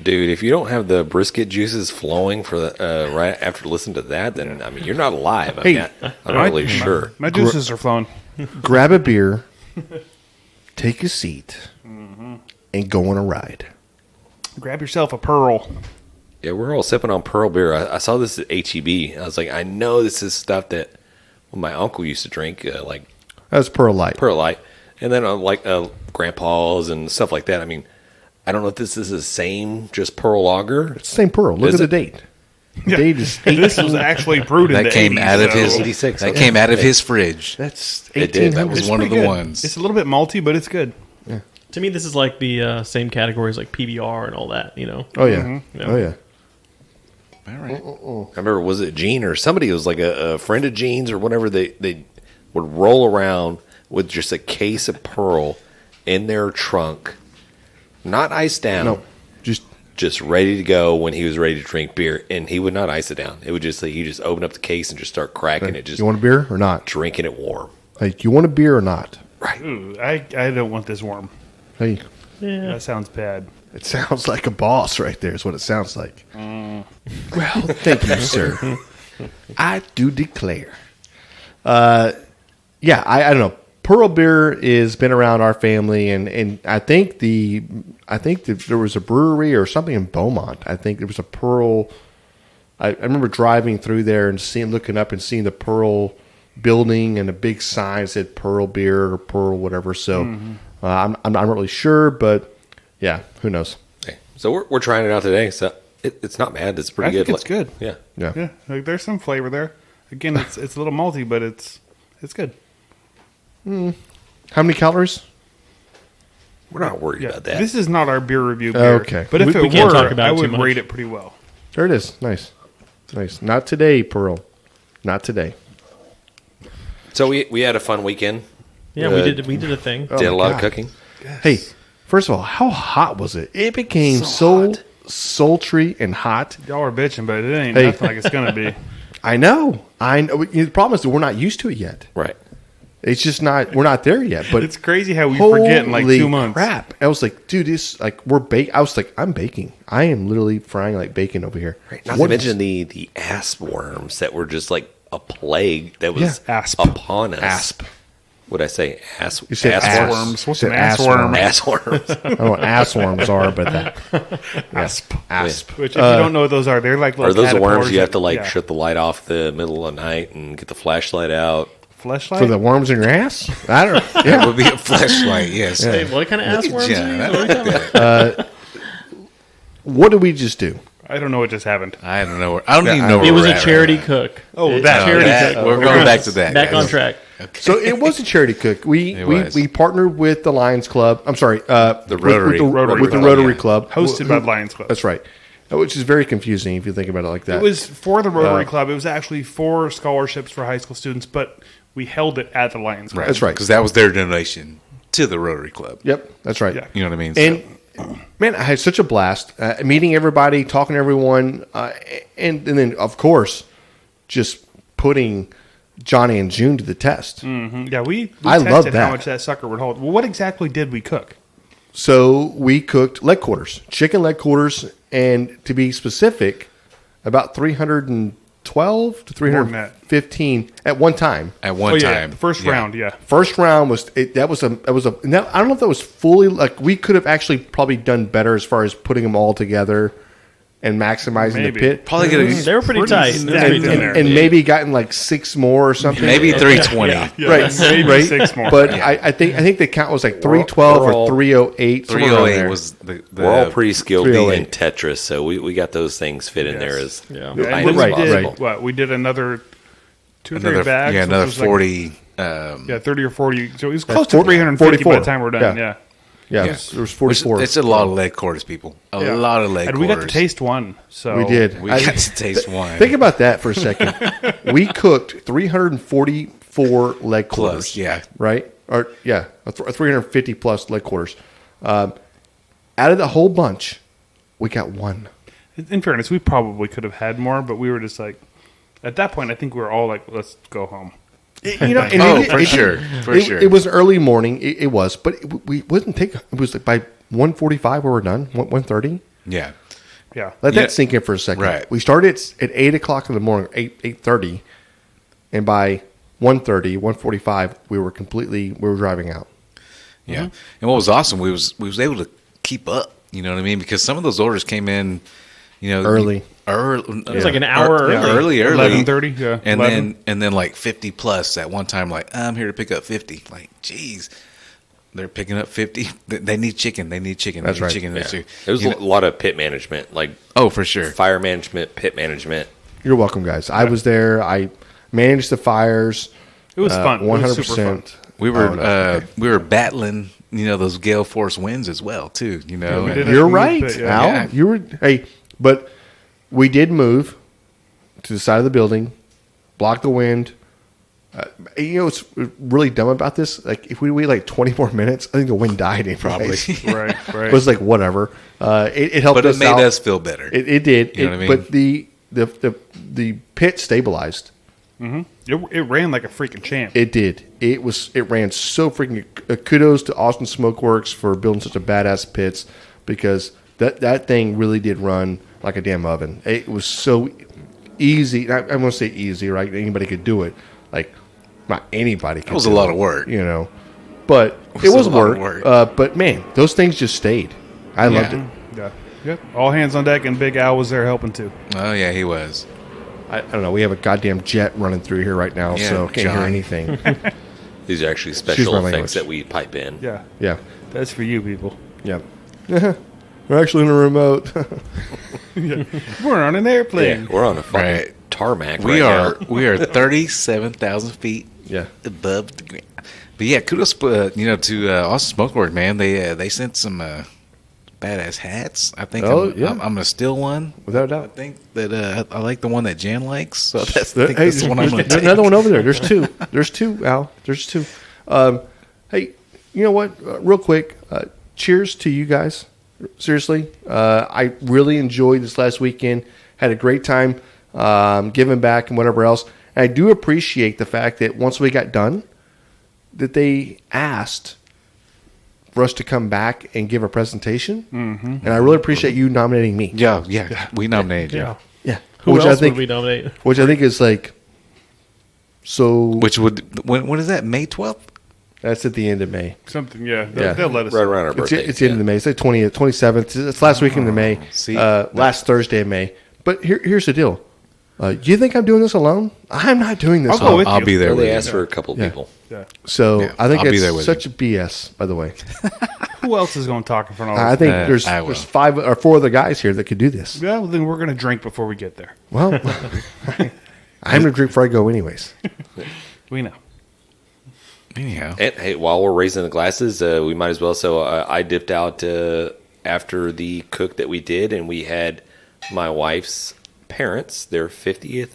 Dude, if you don't have the brisket juices flowing for the right after listening to that, then I mean you're not alive. I'm not really sure. My juices are flowing. Grab a beer, take a seat, and go on a ride. Grab yourself a Pearl. Yeah, we're all sipping on Pearl beer. I saw this at HEB. I was like, I know this is stuff that my uncle used to drink, like That's Pearl Light. Pearl Light, and then grandpa's and stuff like that. I mean, I don't know if this is the same, just Pearl Lager. It's the same Pearl. Look Is at the it? date. The date is This was actually brewed in That the came 80s, out of his. 86, That okay. came out of his fridge. That's It did. That 1800. was It's one of pretty the good. ones. It's a little bit malty, but it's good. To me, this is like the same categories like PBR and all that. You know. Oh yeah. Mm-hmm. Yeah. Oh yeah. All right. I remember, was it Gene or somebody? It was like a friend of Gene's or whatever. They would roll around with just a case of Pearl in their trunk, not iced down. No, Just ready to go when he was ready to drink beer, and he would not ice it down. It would just you just open up the case and just start cracking it, just you want a beer or not? drinking it warm. Hey, do you want a beer or not? Ooh, I don't want this warm. Hey, Yeah. That sounds bad. it sounds like a boss right there. Is what it sounds like. Well, thank you, sir. I do declare. Yeah, I don't know. Pearl beer has been around our family, and I think there was a brewery or something in Beaumont. I think there was a Pearl. I remember driving through there and looking up and seeing the Pearl building and a big sign that said Pearl beer or Pearl whatever. So I'm not really sure, but yeah, who knows? Okay. So we're trying it out today. So it's not bad. It's pretty I good. think it's good. Yeah. Yeah. Yeah, like, there's some flavor there. Again, it's a little malty, but it's good. How many calories? We're not worried Yeah, about that. this is not our beer review beer. Okay. But if We it can't were, talk about I it too would much. rate it pretty well. There it is. Nice. Not today, Pearl. Not today. So we had a fun weekend. Yeah, we did a thing. Did a my lot God. of cooking. Hey, first of all, how hot was it? It became so sultry and hot. Y'all are bitching, but it ain't Hey. nothing like it's gonna be. I know. The problem is that we're not used to it yet. Right. It's just not. We're not there yet. But It's crazy how we forget in like holy 2 months. crap! I was like, dude, this like we're I was like, I'm baking. I am literally frying like bacon over here. Not What to is- mention the AssWorms that were just like a plague that was Yeah. Asp. upon us. Asp. What'd I say? Ass. You said AssWorms. Worms. What's Said an ass worm? AssWorms. I don't know what AssWorms are, but that Asp. asp. Which, if you don't know what those are, they're like little Are those the worms caterpillars you have to that- like yeah. shut the light off the middle of the night and get the flashlight out? Fleshlight? For the worms in your ass? I don't know. It Yeah. would be a flashlight, yes. Hey, what kind of ass worms? Yeah, are you? that- What are you talking about? What did we just do? I don't know what just happened. I don't know. I don't even know. It where was we're a at charity right cook. Oh, that charity now. cook. We're going back to that. Back guys. on track. So it was a charity cook. We was. we partnered with the Lions Club. I'm sorry, The Rotary. with Rotary the Club, Rotary yeah. Club, Hosted by the Lions Club. That's right, which is very confusing if you think about it like that. It was for the Rotary Club. It was actually for scholarships for high school students, but we held it at the Lions Club. That's right. Because that was their donation to the Rotary Club. Yep, that's right. Yeah. You know what I mean? And man, I had such a blast meeting everybody, talking to everyone, and then of course just putting Johnny and June to the test. Yeah, we I tested love that. how much that sucker would hold. Well, what exactly did we cook? So we cooked leg quarters, chicken leg quarters, and to be specific, about 312 to More than that. 315 at one time. at one Oh, yeah, time. the first yeah. round, yeah. First round was now, I don't know if that was fully like we could have actually probably done better as far as putting them all together and maximizing Maybe. the pit. Probably could have They were pretty tight. They were stacked pretty in tight. there. And maybe gotten like 6 more or something. maybe 320. Yeah, right, maybe right. 6 more. But Yeah. I think the count was like 312 we're all- or 308. somewhere around 308 there. was the We're all pretty skilled being 308. in Tetris, so we got those things fit in there as Yeah. and high then as we did possible. what? We did another 2 or 3 another bags. yeah which another was like- 40. 30 or 40. So it was close to 40 350 by 44. the time we're done. Yeah. Yeah, Yeah. there was 44. It's a lot of leg quarters, people. A Yeah. lot of leg And quarters. we got to taste one. So We did. We got to taste one. Think about that for a second. We cooked 344 leg quarters. Plus, yeah. Right? Or yeah, 350 plus leg quarters. Out of the whole bunch, we got one. In fairness, we probably could have had more, but we were just like, at that point, I think we were all like, let's go home. You know, and Oh, for sure. For sure. It was early morning. It was, but we wouldn't take. It was like by 1:45 we were done. 1:30. Yeah. Yeah. Let Yeah. that sink in for a second. Right. We started at 8 o'clock in the morning, 8:30, and by 1:30, 1:45, we were driving out. Yeah. And what was awesome, we was able to keep up. You know what I mean? Because some of those orders came in, Early. It was like an hour early. Early. 11:30, yeah. And 11. then like 50 plus at one time. Like, I'm here to pick up 50. Like, geez, they're picking up 50. They need chicken. They need chicken. That's they need right. Chicken. Yeah. It was a lot of pit management, like Oh, for sure. fire management, pit management. You're welcome, guys. I was there. I managed the fires. It was fun. It was super fun. 100%. We were Oh, no. we were battling, those gale force winds as well too. we And- did. You're We right, did, yeah. Al. Yeah. You were. Hey, but we did move to the side of the building, block the wind. What's really dumb about this? Like, if we wait like 20 more minutes, I think the wind died. Anyways. Probably. Right. It was like whatever. It helped But us it made out. us feel better. It did. You know what I mean? But the pit stabilized. It ran like a freaking champ. It did. It ran so freaking. Kudos to Austin Smokeworks for building such a badass pits, because that thing really did run like a damn oven. It was so easy. I want to say easy, right? Anybody could do it. Like, not anybody could. It was do a lot it, of work. But it was was a lot of work. work. But man, those things just stayed. I loved it. Yeah. Yep. All hands on deck, and Big Al was there helping too. Oh yeah, he was. I don't know. We have a goddamn jet running through here right now, Yeah, so can't hear John. anything. These are actually Excuse special my effects language. that we pipe in. Yeah. Yeah. That's for you people. Yeah. We're actually in a remote. We're on an airplane. Yeah, we're on a fucking Right. tarmac We right are now. we are 37,000 feet Yeah. above the ground. But yeah, kudos to Austin Smokeworks, man. They sent some badass hats. I think I'm gonna steal one. Without a I doubt. think that I like the one that Jan likes. So I think Hey, that's the one I'm gonna there's take. another one over there. There's two. There's two, Al. There's two. Hey, you know what? Real quick, cheers to you guys. Seriously, I really enjoyed this last weekend. Had a great time giving back and whatever else. And I do appreciate the fact that once we got done, that they asked for us to come back and give a presentation. Mm-hmm. And I really appreciate you nominating me. Yeah, we nominated you. Yeah. Yeah. Who which else I think, would we nominate? Which I think is like, so Which would when is that? May 12th? that's at the end of May. Something. Yeah. Yeah. They'll let us. Right around our It's, birthday. it's the end of May. It's like 20th, 27th. It's last weekend of May. see. Last Thursday of May. But here's the deal. Do you think I'm doing this alone? I'm not doing this I'll go alone. with I'll you. be there Well, with they you. asked for a couple Yeah. people. Yeah. So Yeah, I think I'll be there it's with such a BS, by the way. Who else is going to talk in front of I us? think I will. there's 5 or 4 other guys here that could do this. Yeah. Well, then we're going to drink before we get there. Well, I'm going to drink before I go anyways. We know. Anyhow, And hey, while we're raising the glasses, we might as well. So I dipped out after the cook that we did, and we had my wife's parents, their 50th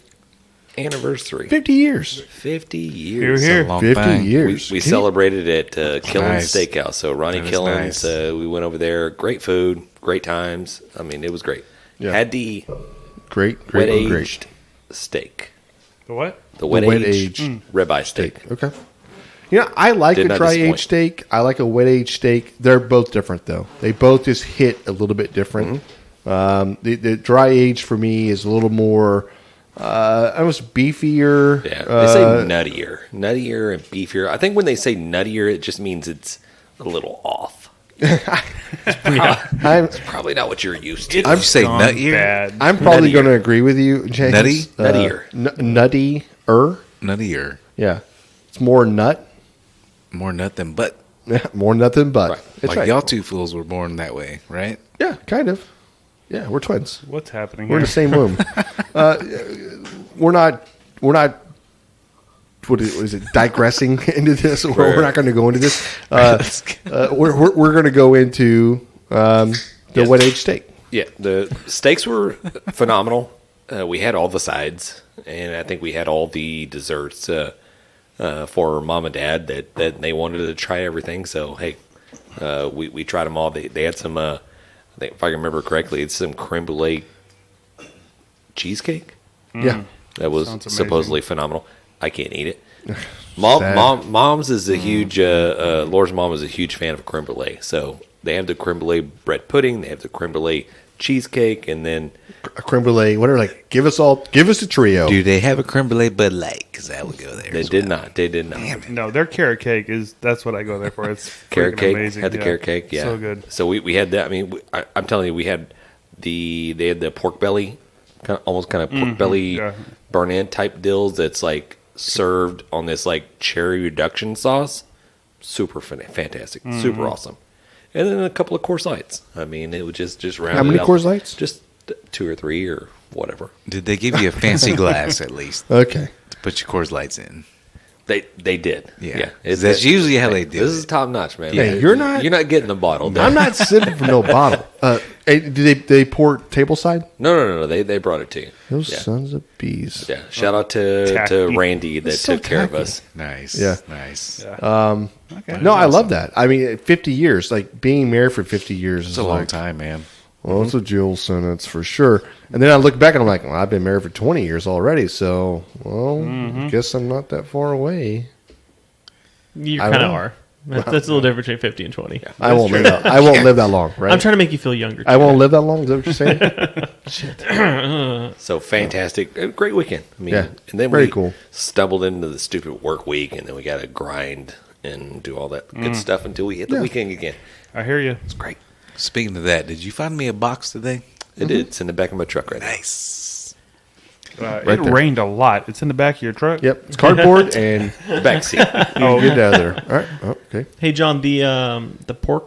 anniversary. 50 years. 50 years. Here, here. long 50 thing. years. We celebrated at Killen's Nice. Steakhouse. So Ronnie That is Killen's, nice. we went over there. Great food, great times. I mean, it was great. Yeah. Had the Great, wet great, great. aged steak. The what? The wet wet-aged aged ribeye steak. Okay. You know, I like Did a not dry disappoint. aged steak. I like a wet aged steak. They're both different, though. They both just hit a little bit different. The dry aged for me is a little more, almost beefier. Yeah, they say nuttier and beefier. I think when they say nuttier, it just means it's a little off. I'm Probably not what you're used to. I'd say Gone nut ear, bad. I'm probably Nuttier. going to agree with you, James. Nutty? Nuttier. Nuttier. nut ear, Yeah, it's more nut, more nut than butt. more nut than butt. Right. It's Like right. y'all two fools were born that way, right? Yeah, kind of. Yeah, we're twins. What's happening We're in here? the same womb. We're not. What is it? Digressing into this? We're not going to go into this. We're going to go into the wet aged steak. Yeah, the steaks were phenomenal. We had all the sides, and I think we had all the desserts for mom and dad that they wanted to try everything. So hey, we tried them all. They had some. I think if I remember correctly, it's some creme brulee cheesecake Yeah, that was Sounds amazing. supposedly phenomenal. I can't eat it. Sad. Mom's is a huge. Laura's mom is a huge fan of creme brulee. So they have the creme brulee bread pudding. They have the creme brulee cheesecake, and then A creme brulee, whatever. Like, give us a trio. Do they have a creme brulee Bud Light? Because that would go there. they as did well. not. They did not. No, their carrot cake that's what I go there for. It's Carrot freaking cake. amazing. Had the carrot cake. Yeah, So good. So we had that. I mean, I'm telling you, we had they had the pork belly, almost kind of pork belly yeah. burn in type deals. That's like served on this like cherry reduction sauce. Super fantastic. Super awesome. And then a couple of Coors Lights. I mean, it would just round. How many Coors Lights? Just 2 or 3 or whatever. Did they give you a fancy glass at least Okay. to put your Coors Lights in? They did. Yeah. It's- That's usually how they do This it. is top notch, man. Hey, you're not getting the bottle. I'm not sipping from no bottle. Hey, did they pour tableside? No. They brought it to you. Those Yeah. sons of bees. Yeah. Shout out to Tacky. Randy that so took care of tacky. us. Nice. Yeah. Nice. Okay. No, I love that. I mean, 50 years, like being married for 50 years is It's a long like, time, man. well, it's a jewel sentence for sure. And then I look back and I'm like, well, I've been married for 20 years already. So, well, I guess I'm not that far away. You I kind of will. are. That's a little different between 50 and 20. I won't live that. I won't live that long, right? I'm trying to make you feel younger. I won't live that long. Is that what you're saying? So fantastic. Great weekend. I mean, Yeah. and then Very we cool. stumbled into the stupid work week, and then we got to grind and do all that good stuff until we hit the weekend again. I hear you. It's great. Speaking of that, did you find me a box today? It did. It's in the back of my truck right now. Nice. It there. rained a lot. It's in the back of your truck. Yep. It's cardboard and Back seat. you get it out of there. All right. Oh, okay. Hey, John, the pork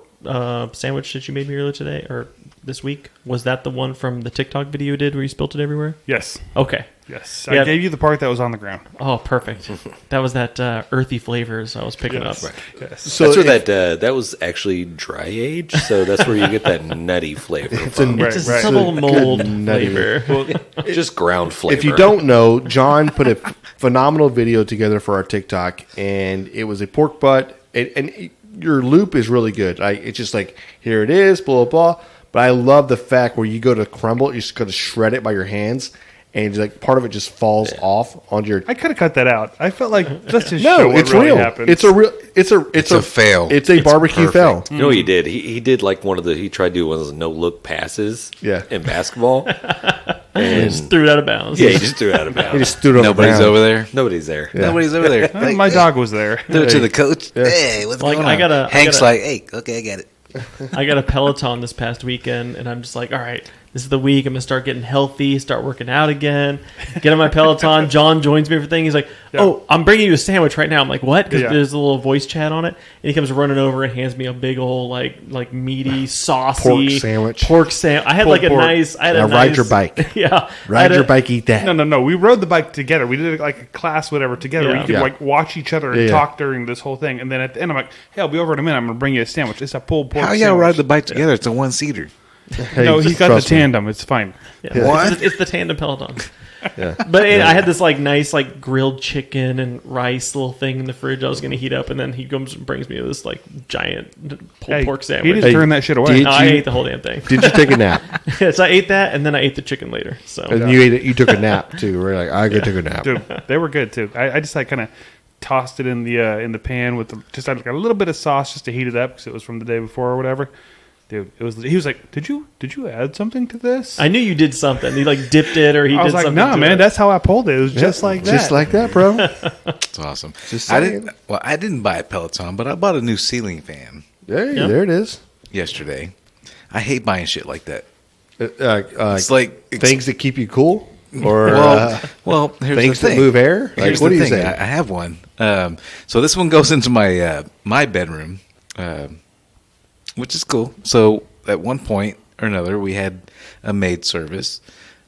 sandwich that you made me earlier today or this week, was that the one from the TikTok video you did where you spilt it everywhere? Yes. Okay. Yes. Yeah. I gave you the part that was on the ground. Oh, perfect. That was that earthy flavors I was picking up. Yes. So That's where that was actually dry age, so that's where you get that nutty flavor from. Right, It's a right. subtle Good mold nutty. flavor. Just ground flavor. if you don't know, John put a phenomenal video together for our TikTok, and it was a pork butt, and your loop is really good. It's just like, here it is, blah, blah, blah. But I love the fact where you go to crumble it, you just go to shred it by your hands, and like part of it just falls off onto your. I could have cut that out. I felt like let's just No, show what it's really real. happened. It's a real. It's a fail. It's a barbecue perfect. fail. You know what he did? He did like he tried to do one of those no look passes Yeah. in basketball. And Just threw it out of bounds. yeah, he just threw it out of He bounds. just stood on Nobody's the ground. over there. Nobody's there. Nobody's over there. Oh, my dog was there. Do it to the coach. Hey, what's Like, going I on? gotta- Hank's I gotta- like, hey, okay, I got it. I got a Peloton this past weekend, and I'm just like, all right, this is the week. I'm going to start getting healthy, start working out again, get on my Peloton. John joins me for thing. He's like, oh, I'm bringing you a sandwich right now. I'm like, what? Because Yeah. there's a little voice chat on it. And he comes running over and hands me a big old, like meaty, saucy Pork sandwich. Pork sandwich. I had Pulled like a pork. nice. I had Now a ride nice, your bike. Yeah. I Ride had your a- bike, eat that. No. We rode the bike together. We did like a class, whatever, together. Yeah. Where you could Yeah. like watch each other and Yeah. talk during this whole thing. And then at the end, I'm like, hey, I'll be over in a minute. I'm going to bring you a sandwich. It's a pulled pork How y'all sandwich. ride the bike together? It's a one-seater. Hey, No, he's got the trust me. tandem. It's fine. Yeah. What? It's the tandem Peloton. But I had this like nice like grilled chicken and rice little thing in the fridge I was going to heat up, and then he comes and brings me this like giant pulled Hey, pork he sandwich. didn't turn that shit away. Did No, I you- ate the whole damn thing. Did you take a nap? So I ate that, and then I ate the chicken later. So And you ate it. You took a nap too. We're like, I could take a nap. Dude, they were good too. I just like kind of tossed it in the pan with just like a little bit of sauce just to heat it up because it was from the day before or whatever. Dude, it was. He was like, "Did you add something to this?" I knew you did something. He like dipped it, or he I did was like, something. "No, to man, it. that's how I pulled it. It was just like that." Just like that, bro. It's awesome. Just I saying. didn't. Well, I didn't buy a Peloton, but I bought a new ceiling fan Hey, Yeah. there it is. yesterday. I hate buying shit like that. It's like things that keep you cool, or Well, here's things the that thing. move air. Like, Here's what the do you thing. say? I have one. So this one goes into my my bedroom, which is cool. So at one point or another, we had a maid service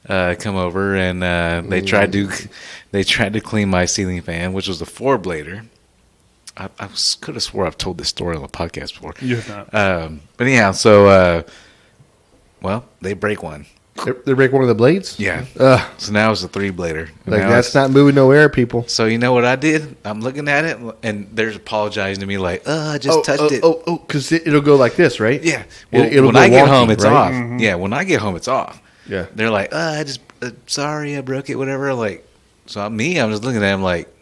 come over, and they tried to clean my ceiling fan, which was a 4-blader. I could have swore I've told this story on the podcast before. You have not. But anyhow, so well, they break one. They break one of the blades. Yeah. Ugh. So now it's a 3-blader. Like Now that's it's- not moving no air, people. So you know what I did? I'm looking at it, and there's apologizing to me like, I just touched it. Because it'll go like this, right? Yeah. Well, It'll when go I get wonky, home, it's right? off. Mm-hmm. Yeah, when I get home, it's off. Yeah. They're like, I just, sorry, I broke it, whatever. Like, so I'm just looking at them like,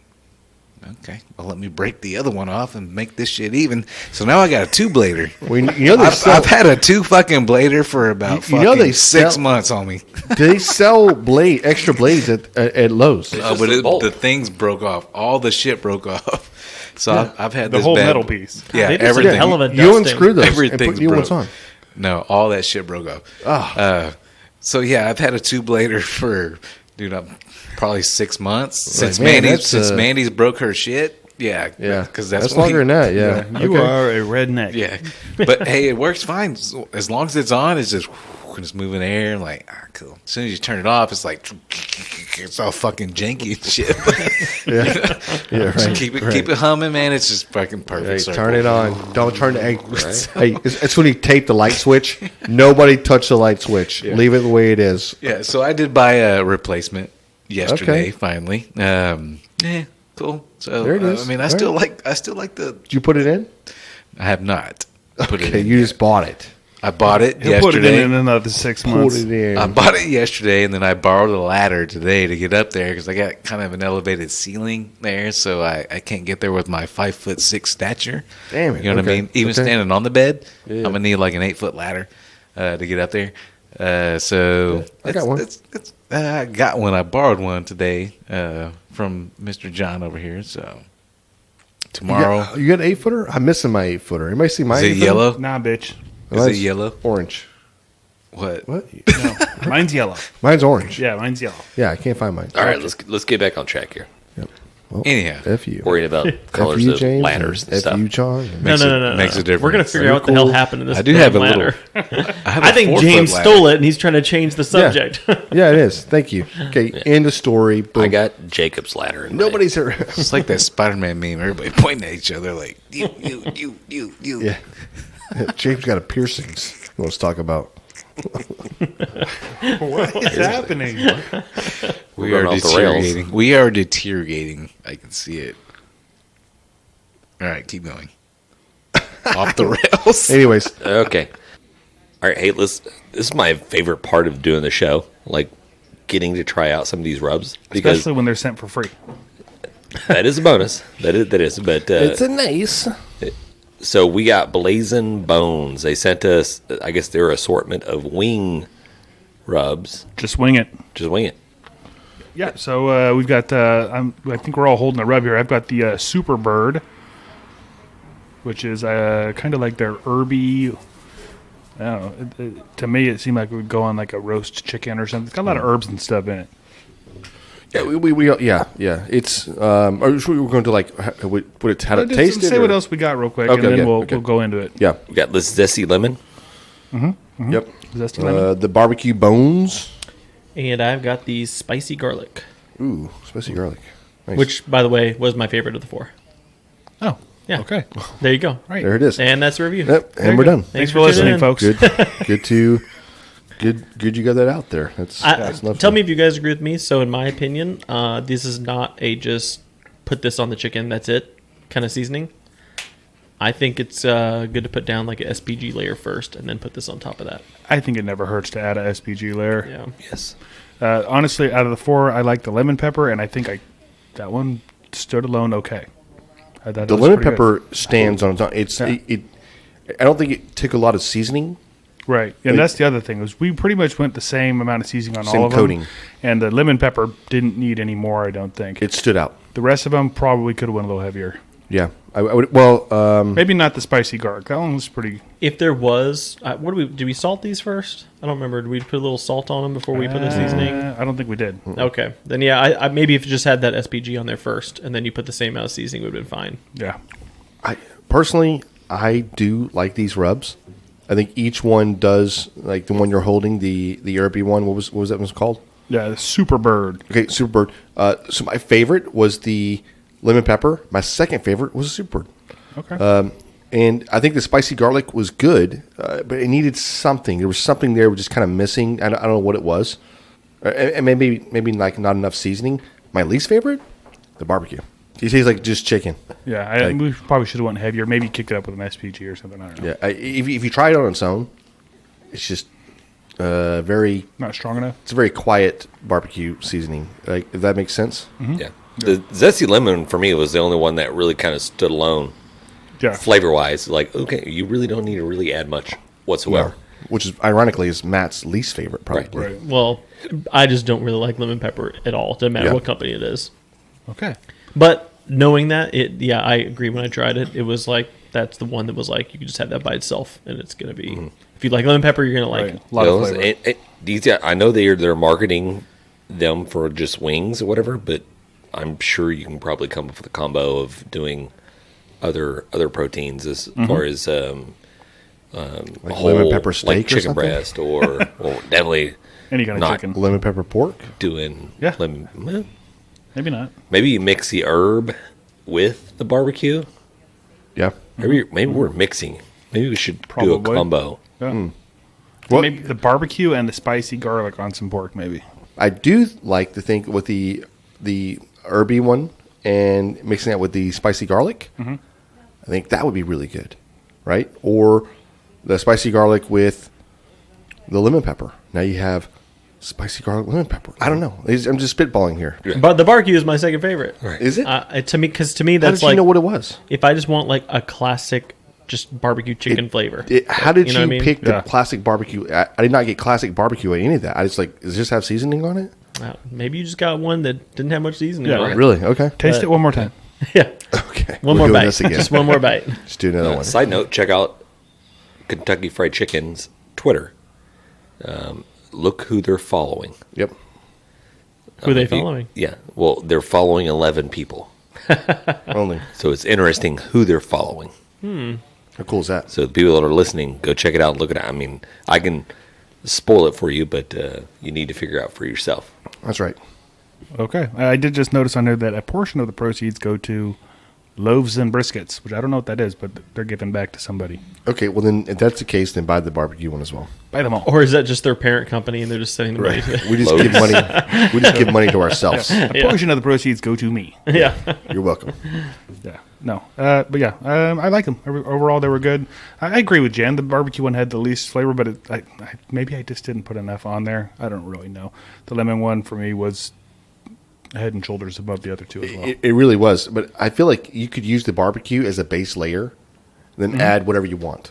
okay, well, let me break the other one off and make this shit even. So now I got a 2-blader. Well, you know I've had a 2 fucking blader for about fucking 6 months on me. they sell extra blades at Lowe's. Just But a bolt. the things broke off. All the shit broke off. So I've had The this whole bad- metal piece. Yeah, They did some everything. hell of a You dusting. unscrew those and Everything's put new ones broke. on. No, all that shit broke off. So yeah, I've had a 2-blader for probably 6 months since man, Mandy's broke her shit. Yeah, because that's longer than that. Yeah, You Okay. are a redneck. Yeah, but hey, it works fine as long as it's on. It's just moving air. Like cool. As soon as you turn it off, it's like it's all fucking janky and shit. Yeah, Just right. keep it humming, man. It's just fucking perfect. Hey, circle. turn it on. Don't turn the egg. Hey, it's when you tape the light switch. Nobody touch the light switch. Leave it the way it is. Yeah, so I did buy a replacement yesterday. Okay. Finally, yeah, cool. So There it is. I mean, I All still right. like the. Did you put it in? I have not put it Okay, in. you yet. just bought it. I bought it He'll put it yesterday. in another 6 Put months. it in. I bought it yesterday, and then I borrowed a ladder today to get up there because I got kind of an elevated ceiling there, so I can't get there with my 5'6" stature. Damn it. You know what I Okay. mean? Even Okay. standing on the bed, Yeah. I'm gonna need like an 8-foot ladder to get up there. So I got one. I got one. I borrowed one today from Mr. John over here. So tomorrow, You got an 8-footer? I'm missing my 8-footer. Anybody see my is it 8-footer? yellow? Nah, bitch. Is Mine's it yellow? Orange. What? What? No, mine's yellow. Mine's orange. Yeah, mine's yellow. Yeah, I can't find mine. All right, let's get back on track here. Anyhow, F you. Worrying about colors F you, of James. ladders and F stuff. you, John. Makes No. makes a difference. We're gonna figure Are out you what the hell cool? happened in this. I do have a damn little. ladder. I, have I a think 4-foot James ladder. stole it, and he's trying to change the subject. Yeah, it is. Thank you. Okay, end of story. Boom. I got Jacob's ladder. In Nobody's here. It's like that Spider-Man meme. Everybody pointing at each other like you. Yeah. James got a piercings. He wants to talk about. What is happening? We We're are going off the rails. deteriorating. We are deteriorating. I can see it. All right, keep going. Off the rails. Anyways, Okay. All right. Hey, this is my favorite part of doing the show, like getting to try out some of these rubs because Especially when they're sent for free. that is a bonus. That is. But a nice. so we got Blazin Bonez. They sent us, I guess, their assortment of wing rubs. Just wing it. Just wing it. Yeah, so we've got, I think we're all holding a rub here. I've got the Super Bird, which is kind of like their herby. I don't know. To me, it seemed like it would go on like a roast chicken or something. It's got a lot of herbs and stuff in it. Yeah, yeah. It's. Are we going to like what it's how to Just taste it? say or- what else we got real quick, Okay, and then yeah, we'll okay. go into it. Yeah. We got this zesty lemon. Yep. Zesty lemon. The barbecue bones. And I've got these spicy garlic, Ooh, spicy garlic. Nice. which, by the way, was my favorite of the 4. Oh, Yeah. okay. There you go. Right. there it is. And that's the review. Yep, There and you we're go. done. Thanks for tuning listening, in. folks. Good you got that out there. That's enough. Tell me if you guys agree with me. So, in my opinion, this is not a just put this on the chicken, that's it kind of seasoning. I think it's good to put down like a SPG layer first and then put this on top of that. I think it never hurts to add a SPG layer. Yeah. Yes. Honestly, out of the 4, I like the lemon pepper, and I think that one stood alone okay. I thought it The was lemon pretty pepper stands on its own. It's Yeah. it. I don't think it took a lot of seasoning. good. Right. And that's the other thing, is we pretty much went the same amount of seasoning on Same all of coating. them. And the lemon pepper didn't need any more, I don't think. It stood out. The rest of them probably could have went a little heavier. Yeah, I would. Well, Maybe not the spicy garlic. That one was pretty. If there was, did we salt these first? I don't remember. Did we put a little salt on them before we put the seasoning? I don't think we did. Okay. Then, yeah, I maybe if you just had that SPG on there first and then you put the same amount of seasoning, it would have been fine. Yeah. I personally do like these rubs. I think each one does, like the one you're holding, the herby one. What was that one called? Yeah, the Super Bird. Okay, Super Bird. So my favorite was the lemon pepper. My second favorite was the Super Bird. Okay. And I think the spicy garlic was good, but it needed something. There was something there was just kind of missing. I don't know what it was. And maybe like not enough seasoning. My least favorite, the barbecue. It tastes like just chicken. Yeah, we probably should have went heavier. Maybe kicked it up with an SPG or something. I don't know. Yeah, if you try it on its own, it's just very. Not strong enough. It's a very quiet barbecue seasoning. Like if that makes sense. Yeah. The zesty lemon for me was the only one that really kind of stood alone, Yeah. flavor wise. Like, okay, you really don't need to really add much whatsoever. No. Which is ironically is Matt's least favorite, probably. Right. Well, I just don't really like lemon pepper at all. Doesn't matter Yeah. what company it is. Okay. But knowing that, I agree. When I tried it, it was like that's the one that was like you can just have that by itself, and it's gonna be if you like lemon pepper, you're gonna like Right. it. A lot of flavor. I know they're marketing them for just wings or whatever, but I'm sure you can probably come up with a combo of doing other proteins as far as Like whole, lemon pepper steak like or chicken something? breast, or well, definitely Any kind of not chicken. Lemon pepper pork? doing Yeah. lemon. Maybe not. Maybe you mix the herb with the barbecue. Yeah. Maybe we're mixing. Maybe we should do a Probably. combo. Yeah. What- Maybe the barbecue and the spicy garlic on some pork, maybe. I do like to think with the herby one and mixing that with the spicy garlic. I think that would be really good, right? Or the spicy garlic with the lemon pepper. Now you have spicy garlic lemon pepper. I don't know. I'm just spitballing here. But the barbecue is my second favorite. Is it? To me, because to me How that's did like you know what it was? if I just want like a classic, just barbecue chicken flavor. How did you, know what I mean? pick the Yeah. classic barbecue? I did not get classic barbecue at any of that. I just like, does this have seasoning on it? Maybe you just got one that didn't have much seasoning. Yeah, on right. it. Really? Okay. Taste it one more time. Yeah, Okay. one We're more doing bite. this again. Just one more bite. Just do another one. Side note: check out Kentucky Fried Chicken's Twitter. Look who they're following. Yep. Who are they If you- following? Yeah, well, they're following 11 people, Only. so it's interesting who they're following. How cool is that? So the people that are listening, go check it out. Look at it. I mean, I can spoil it for you, but you need to figure out for yourself. That's right. Okay. I did just notice on there that a portion of the proceeds go to loaves and briskets, which I don't know what that is, but they're giving back to somebody. Okay, well then, if that's the case, then buy the barbecue one as well. Buy them all. Or is that just their parent company and they're just sending the money to We just give money. We just give money to ourselves. A portion of the proceeds go to me. Yeah. You're welcome. Yeah. No. But yeah, I like them. Overall, they were good. I agree with Jan. The barbecue one had the least flavor, but maybe I just didn't put enough on there. I don't really know. The lemon one for me was head and shoulders above the other two as well. It really was, but I feel like you could use the barbecue as a base layer, then add whatever you want.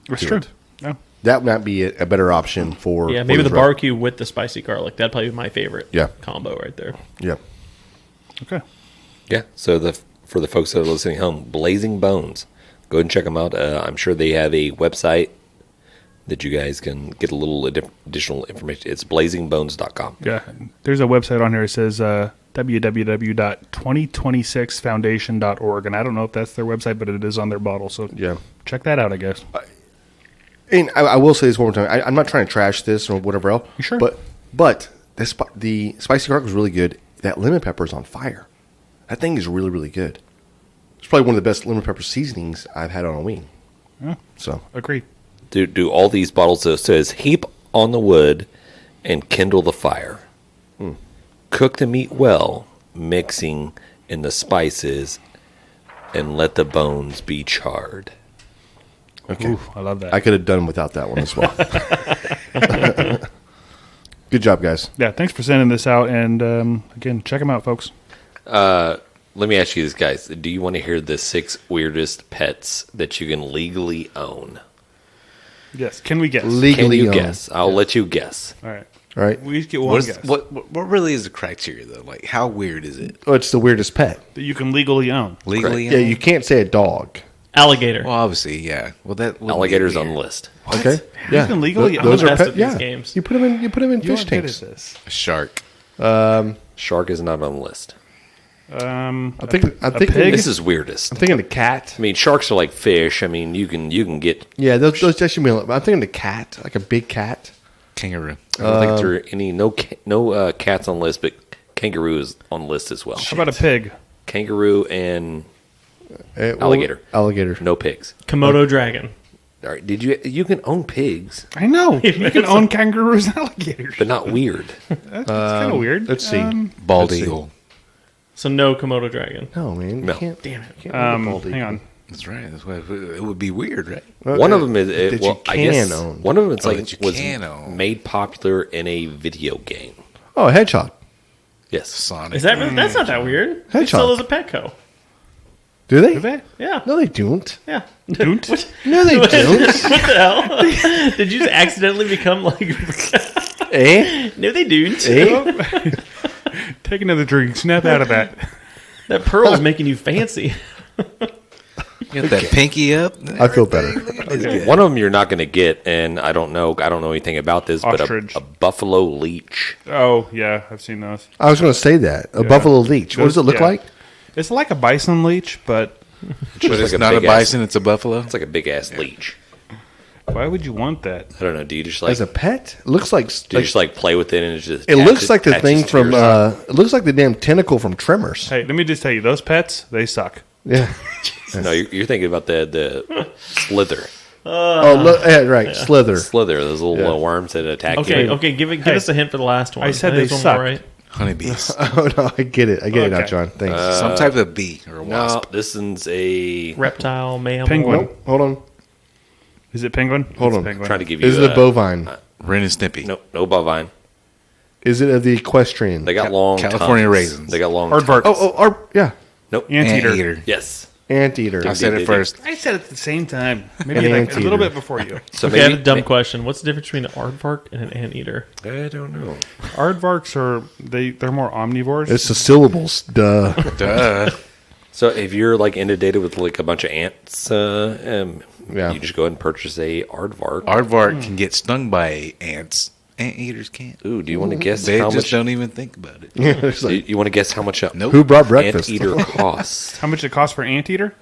It's to true. it. Yeah. That might be a better option for. Yeah, for maybe this the rub. barbecue with the spicy garlic. That'd probably be my favorite Yeah. combo right there. Yeah. Okay. Yeah. So for the folks that are listening home, Blazin Bonez, go ahead and check them out. I'm sure they have a website that you guys can get a little additional information. It's blazinbones.com. Yeah. There's a website on here that says www.2026foundation.org, and I don't know if that's their website, but it is on their bottle. So Yeah. check that out, I guess. And I will say this one more time. I'm not trying to trash this or whatever else. Sure. But the spicy garlic was really good. That lemon pepper is on fire. That thing is really, really good. It's probably one of the best lemon pepper seasonings I've had on a wing. Yeah. So Agreed. Do all these bottles that says heap on the wood and kindle the fire. Cook the meat well, mixing in the spices, and let the bones be charred. okay, Ooh, I love that. I could have done without that one as well. Good job, guys. Yeah, thanks for sending this out. And again, check them out, folks. Let me ask you this, guys. Do you want to hear the 6 weirdest pets that you can legally own? Yes. Can we guess? Can Legally you owned. guess? I'll let you guess. All right. All right. We each get one guess What really is the criteria though? Like how weird is it? Oh, it's the weirdest pet. that you can legally own. Legally? Yeah, you can't say a dog. Alligator. Well, obviously, yeah. Well, that wouldn't be Alligators on weird. the list. Okay. Yeah. You can legally own Those I'm are the best pet. at these Yeah. games. You put them in. You put them in You fish are good tanks. at this. A shark. Shark is not on the list. I'm thinking. pig? This is weirdest. I'm thinking the cat. I mean, sharks are like fish. I mean, you can get. Yeah, those actually. I'm thinking the cat, like a big cat. Kangaroo. I don't think there are any cats on the list, but kangaroo is on the list as well. How about a pig? Kangaroo and Well, Alligator. Alligator. no pigs. Komodo dragon. All right, you can own pigs, I know. You can own kangaroos and alligators. but not weird. That's kind of weird. Let's see. Bald Let's see. eagle. So no Komodo dragon. No, man. You No. can't. Damn it. Can't own a bald Hang eagle. on. That's right. That's why it would be weird, right? One of them is that you I guess can own. one of them it's Oh, like that you was can own. made popular in a video game. Oh, a hedgehog. Yes. Sonic. Is that really? That's not that weird. They Hedgehog. sell those at Petco. Do they? Do they? Yeah. No, they don't. Yeah. Don't? No, they don't. What the hell? Did you just accidentally become like? Eh? No, they don't. Eh? Take another drink. Snap out of that. That pearl is making you fancy. You got that pinky up. I feel better. One of them you're not going to get, and I don't know anything about this, Ostrich. but a buffalo leech. Oh, yeah. I've seen those. I was going to say that. A buffalo leech. What does it look Yeah. like? It's like a bison leech, but But it's like a not a big ass- bison, it's a buffalo. It's like a big ass leech. why would you want that? I don't know. Do you just like As a pet? It looks like... do you just like play with it and it's just it looks like the attaches thing to from... your- it looks like the damn tentacle from Tremors. Hey, let me just tell you, those pets, they suck. Yeah. no, you're thinking about the slither. Oh, look, yeah, right. Slither. Slither, those little Yeah. worms that attack Okay, you. okay. Give us a hint for the last one. I said think they there's one more, suck. right? Honeybees. Oh, no, I get it. I get it now, Okay. John. Thanks. Some type of bee or a No, wasp. this is a Reptile, mammal. Penguin. Nope. Hold on. Is it penguin? Hold It's on. penguin. trying to give you Is it a bovine? Ren and Snippy. No bovine. Is it of the equestrian? They got long California tongues. raisins. They got long Aardvark. Oh, yeah. Nope. Anteater. Anteater. Yes. Anteater. I said it first. I said it at the same time. An Maybe like a anteater. little bit before you. So Okay, I have a dumb question. What's the difference between an aardvark and an anteater? I don't know. Aardvarks they're more omnivores. It's the syllables. Duh. Duh. So if you're like inundated with like a bunch of ants, Yeah. you just go ahead and purchase a aardvark. Aardvark can get stung by ants. Anteaters can't. Ooh, do you want to guess They how just much? don't even think about it. It's Do like, you want to guess how much? Nope. who brought breakfast? Anteater costs? How much it costs for anteater?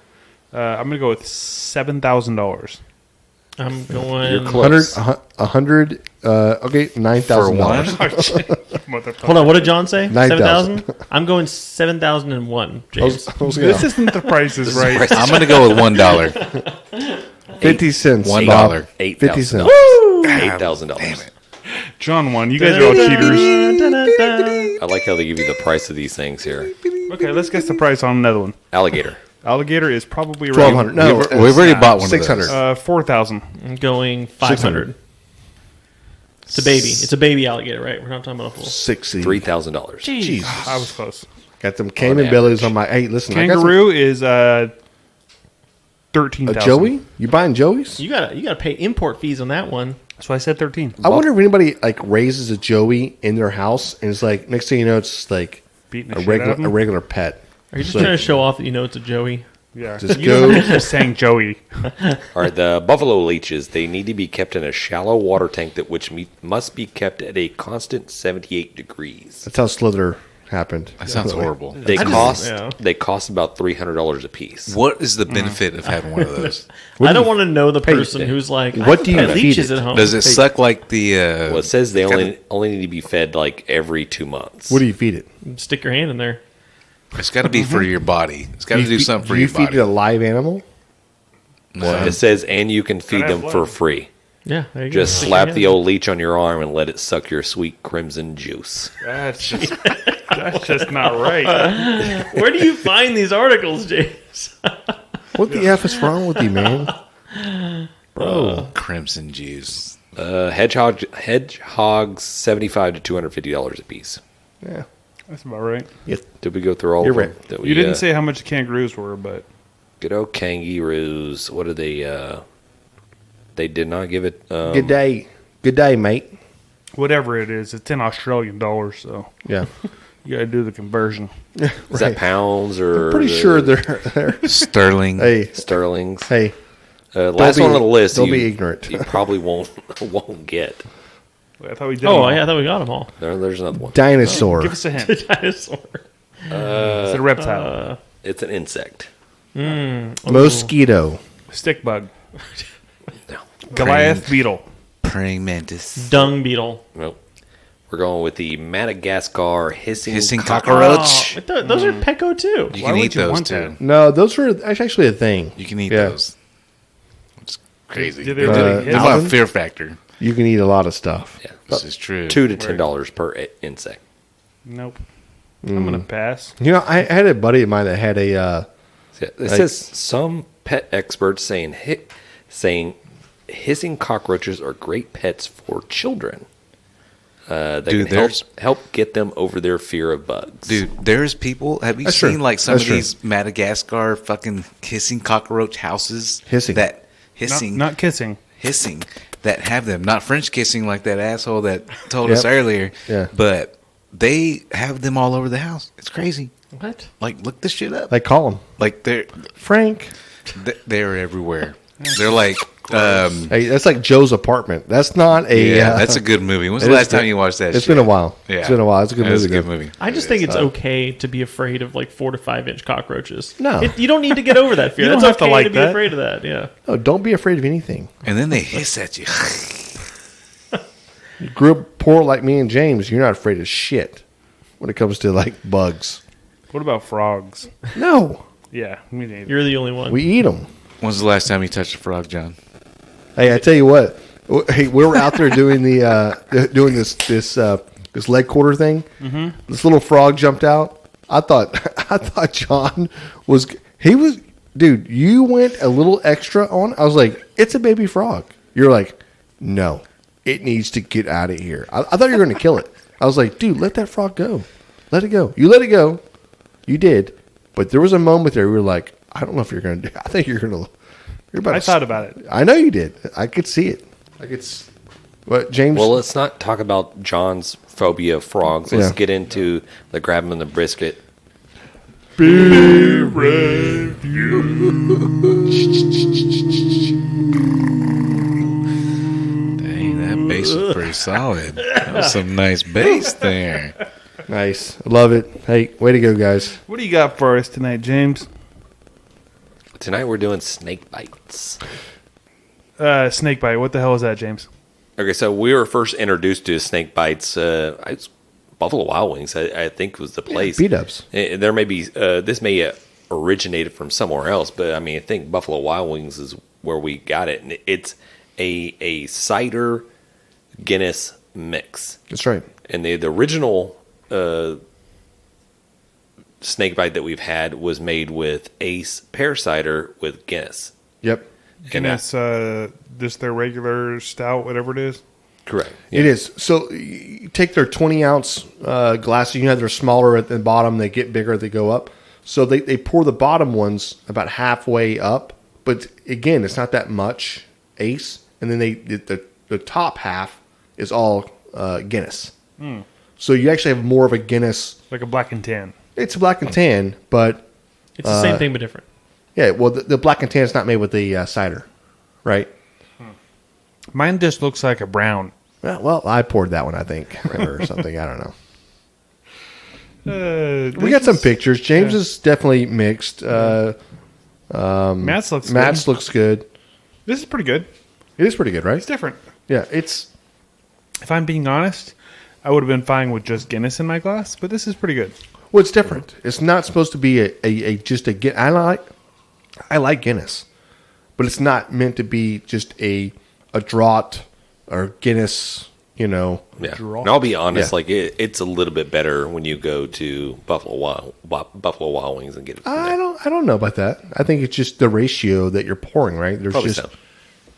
I'm gonna go with $7,000. I'm going. You're close. 100, okay, $9,000. Hold on. What did John say? 9,000. 7,000. I'm going 7,000 James. This isn't the prices right. I'm going to go with $1. 50 cents. $1. Bob. $8,000. 50 cents. $8,000. John won. You guys are all cheaters. I like how they give you the price of these things here. Okay, let's guess the price on another one. Alligator. Alligator is probably around 1,200. No, We've already bought one 600. of those. 4,000. I'm going 500. It's a baby. It's a baby alligator, right? We're not talking about a full. 60. $3,000. Jeez. I was close. Got them Cayman bellies on my... Hey, listen. Kangaroo is I got 13,000. some, a Joey? You buying Joeys? You gotta pay import fees on that one. That's why I said 13. I wonder if anybody like raises a Joey in their house and it's like, next thing you know, it's like Beating the a shit out of regular, them? a regular pet. Are you just So- trying to show off that you know it's a Joey? Yeah. Just You go- just saying Joey. All right, the buffalo leeches, they need to be kept in a shallow water tank must be kept at a constant 78 degrees. That's how Slither happened. That sounds horrible. They cost about $300 a piece. What is the benefit of having one of those? I don't want to know the person who's like, what I do you pet feed leeches it? at home. Does it suck like the... Well, it says they only need to be fed like every 2 months. What do you feed it? Stick your hand in there. It's got to be for your body. It's got to do something for do you your feed body. it a live animal? It says, and you can feed them for free. Yeah, there you go. Just Stick your slap hand the in old leech on your arm and let it suck your sweet crimson juice. That's just not right. there. Where do you find these articles, James? What the F is wrong with you, man? Bro. Crimson juice. Hedgehogs, $75 to $250 a piece. Yeah. That's about right. Did we go through all You're of them? right. That we, You didn't say how much the kangaroos were, but Good old kangaroos. What are they? They did not give it. Good day. Good day, mate. whatever it is, it's in Australian dollars, so Yeah. you got to do the conversion. Is that pounds or? I'm pretty sure they're Sterling. hey, sterlings. hey. Last be- one on the list. don't be ignorant. You probably won't get. I thought we did. Oh, them all. yeah, I thought we got them all. There's another one. Dinosaur. Give us a hint. Dinosaur. It's a reptile. It's an insect. Mosquito. Stick bug. No. Goliath beetle. Praying mantis. Dung beetle. Nope. We're going with the Madagascar hissing cockroach. Oh, those are Pecco too. You Why can would eat you those want too. that? No, those were actually a thing. You can eat Yeah. those. It's crazy. Did they There's really hit a lot Alvin? of fear factor. You can eat a lot of stuff. Yeah. This is true. $2 to $10 per insect. Nope. I'm gonna pass. You know, I had a buddy of mine that had a. It says some pet experts saying hissing cockroaches are great pets for children. that Dude, can help get them over their fear of bugs. Dude, there's people. Have you That's seen true. like some That's of true. these Madagascar fucking hissing cockroach houses? Hissing. That hissing. Not kissing. Hissing. That have them. Not French kissing like that asshole that told us Yep. earlier. Yeah. But they have them all over the house. It's crazy. What? Like, look this shit up. Like, call him. Like, Frank. they're everywhere. They're like, Hey, that's like Joe's Apartment. That's not a... yeah, that's a good movie. When's it the is last time good. you watched that It's shit? been a while. Yeah. It's been a while. It's a good That's movie. a good though. movie. I just think it's okay to be afraid of like 4 to 5 inch cockroaches. No. You don't need to get over that fear. You don't That's have to okay like to be that. afraid of that. Yeah. No, don't be afraid of anything. And then they hiss at you. You grew up poor like me and James. You're not afraid of shit when it comes to, like, bugs. What about frogs? No. Yeah, me neither. You're the only one. We eat them. When's the last time you touched a frog, John? Hey, I tell you what. Hey, we were out there doing this leg quarter thing. Mm-hmm. This little frog jumped out. I thought John was. Dude. You went a little extra on. I was like, it's a baby frog. You're like, no, it needs to get out of here. I thought you were going to kill it. I was like, dude, let that frog go. Let it go. You let it go. You did, but there was a moment there. We were like, I don't know if you're going to do. I think you're going to. You're about. I thought about it. I know you did. I could see it. What, James? Well, let's not talk about John's phobia of frogs. Let's Yeah. get into the grab 'em in the brisket. Dang, that bass was pretty solid. That was some nice bass there. Nice. I love it. Hey, way to go, guys. What do you got for us tonight, James? Tonight we're doing snake bites. Snake bite. What the hell is that, James? Okay, so we were first introduced to snake bites. It's Buffalo Wild Wings, I think, was the place. B-dubs. There may be this may have originated from somewhere else, but I mean, I think Buffalo Wild Wings is where we got it, and it's a cider Guinness mix. That's right. And the original snake bite that we've had was made with Ace pear cider with Guinness. Yep. Guinness, just their regular stout, whatever it is. Correct. It is. So you take their 20-ounce glasses. You know, they're smaller at the bottom. They get bigger. They go up. So they pour the bottom ones about halfway up. But, again, it's not that much Ace. And then the top half is all Guinness. So you actually have more of a Guinness. Like a black and tan. It's black and tan, but... It's the same thing but different. Yeah, well, the black and tan is not made with the cider, right? Mine just looks like a brown. Well, I poured that one, I think, or something. I don't know. We This got some is- pictures. James is definitely mixed. Matt's looks Matt's good. looks good. This is pretty good. It is pretty good, right? It's different. Yeah, it's If I'm being honest, I would have been fine with just Guinness in my glass, but this is pretty good. well, it's different. It's not supposed to be a just a Guinness. I like Guinness, but it's not meant to be just a draught or Guinness. You know, Yeah. Draw. And I'll be honest, Yeah. like it's a little bit better when you go to Buffalo Wild Wings and get it from there. I don't know about that. I think it's just the ratio that you're pouring. Right? There's Probably just so.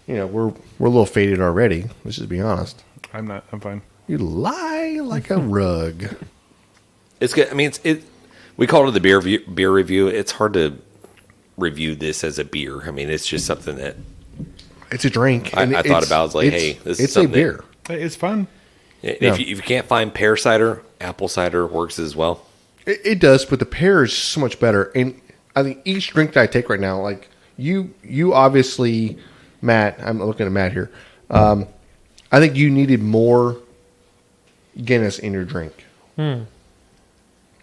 you know we're a little faded already. Let's just be honest. I'm not. I'm fine. You lie like a rug. It's good. I mean, we call it the beer review. It's hard to review this as a beer. I mean, it's just something that It's a drink. I and thought it's- about. I was like, it's- hey, this is it's a something. beer. It's fun. If you can't find pear cider, apple cider works as well. It does, but the pear is so much better. And I think each drink that I take right now, like you obviously, Matt. I'm looking at Matt here. I think you needed more Guinness in your drink. Let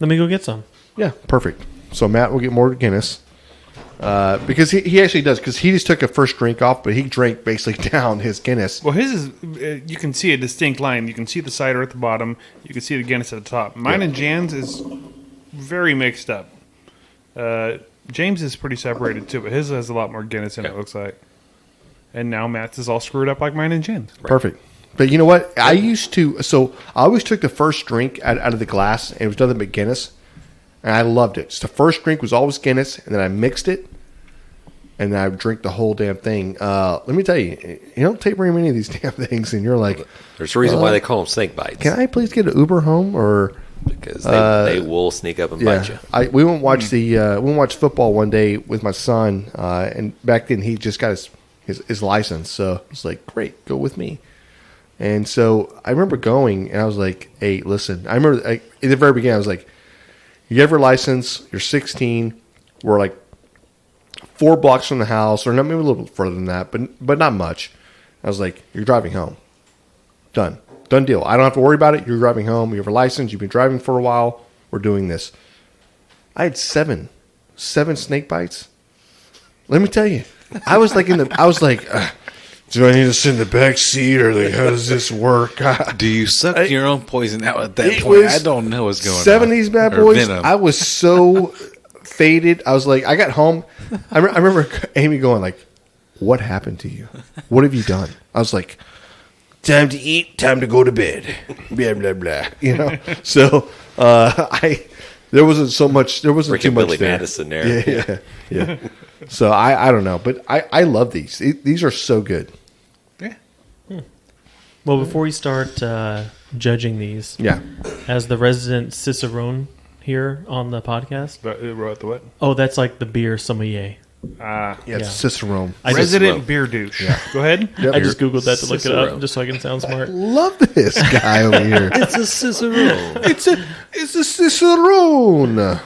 me go get some. Yeah, perfect. So Matt will get more Guinness because he actually does, because he just took a first drink off, but he drank basically down his Guinness. Well, his is. You can see a distinct line. You can see the cider at the bottom. You can see the Guinness at the top. Mine and Jan's is very mixed up. James is pretty separated too, but his has a lot more Guinness in it. Yeah. Looks like. And now Matt's is all screwed up like mine and Jan's. Perfect. But you know what? I always took the first drink out of the glass, and it was nothing but Guinness, and I loved it. So the first drink was always Guinness, and then I mixed it, and I drink the whole damn thing. Let me tell you, you don't take very many of these damn things, and you're like, There's a reason why they call them snake bites. can I please get an Uber home? Or Because they will sneak up and bite you. we went watch we went watch football one day with my son, and back then he just got his license, so I was like, great, go with me. And so I remember going, and I was like, hey, listen, I remember in the very beginning, I was like, you have your license, you're 16, we're like 4 blocks from the house, or maybe a little bit further than that, but not much. I was like, you're driving home. Done deal. I don't have to worry about it. You're driving home. You have a license. You've been driving for a while. We're doing this. I had seven snake bites. Let me tell you, I was like, do I need to sit in the back seat, or like, how does this work? Do you suck your own poison out at that point? I don't know what's going on. 70s bad Or boys. venom. I was so faded. I was like, I got home. I remember Amy going like, what happened to you? What have you done? I was like, time to eat, time to go to bed. Blah, blah, blah. You know? So there wasn't so much, there wasn't Freaking too much Billy there. Madison there. Yeah. So I don't know, but I love these. These are so good. Yeah. Well, before we start judging these, Yeah. as the resident Cicerone here on the podcast, Wrote the what? oh, that's like the beer sommelier. Yeah, it's Yeah. Cicerone. I just, Resident beer douche. Go ahead. Yep. I just Googled that to look it up Cicero. just so I can sound smart. Love this guy over here. It's a Cicerone. It's a Cicerone.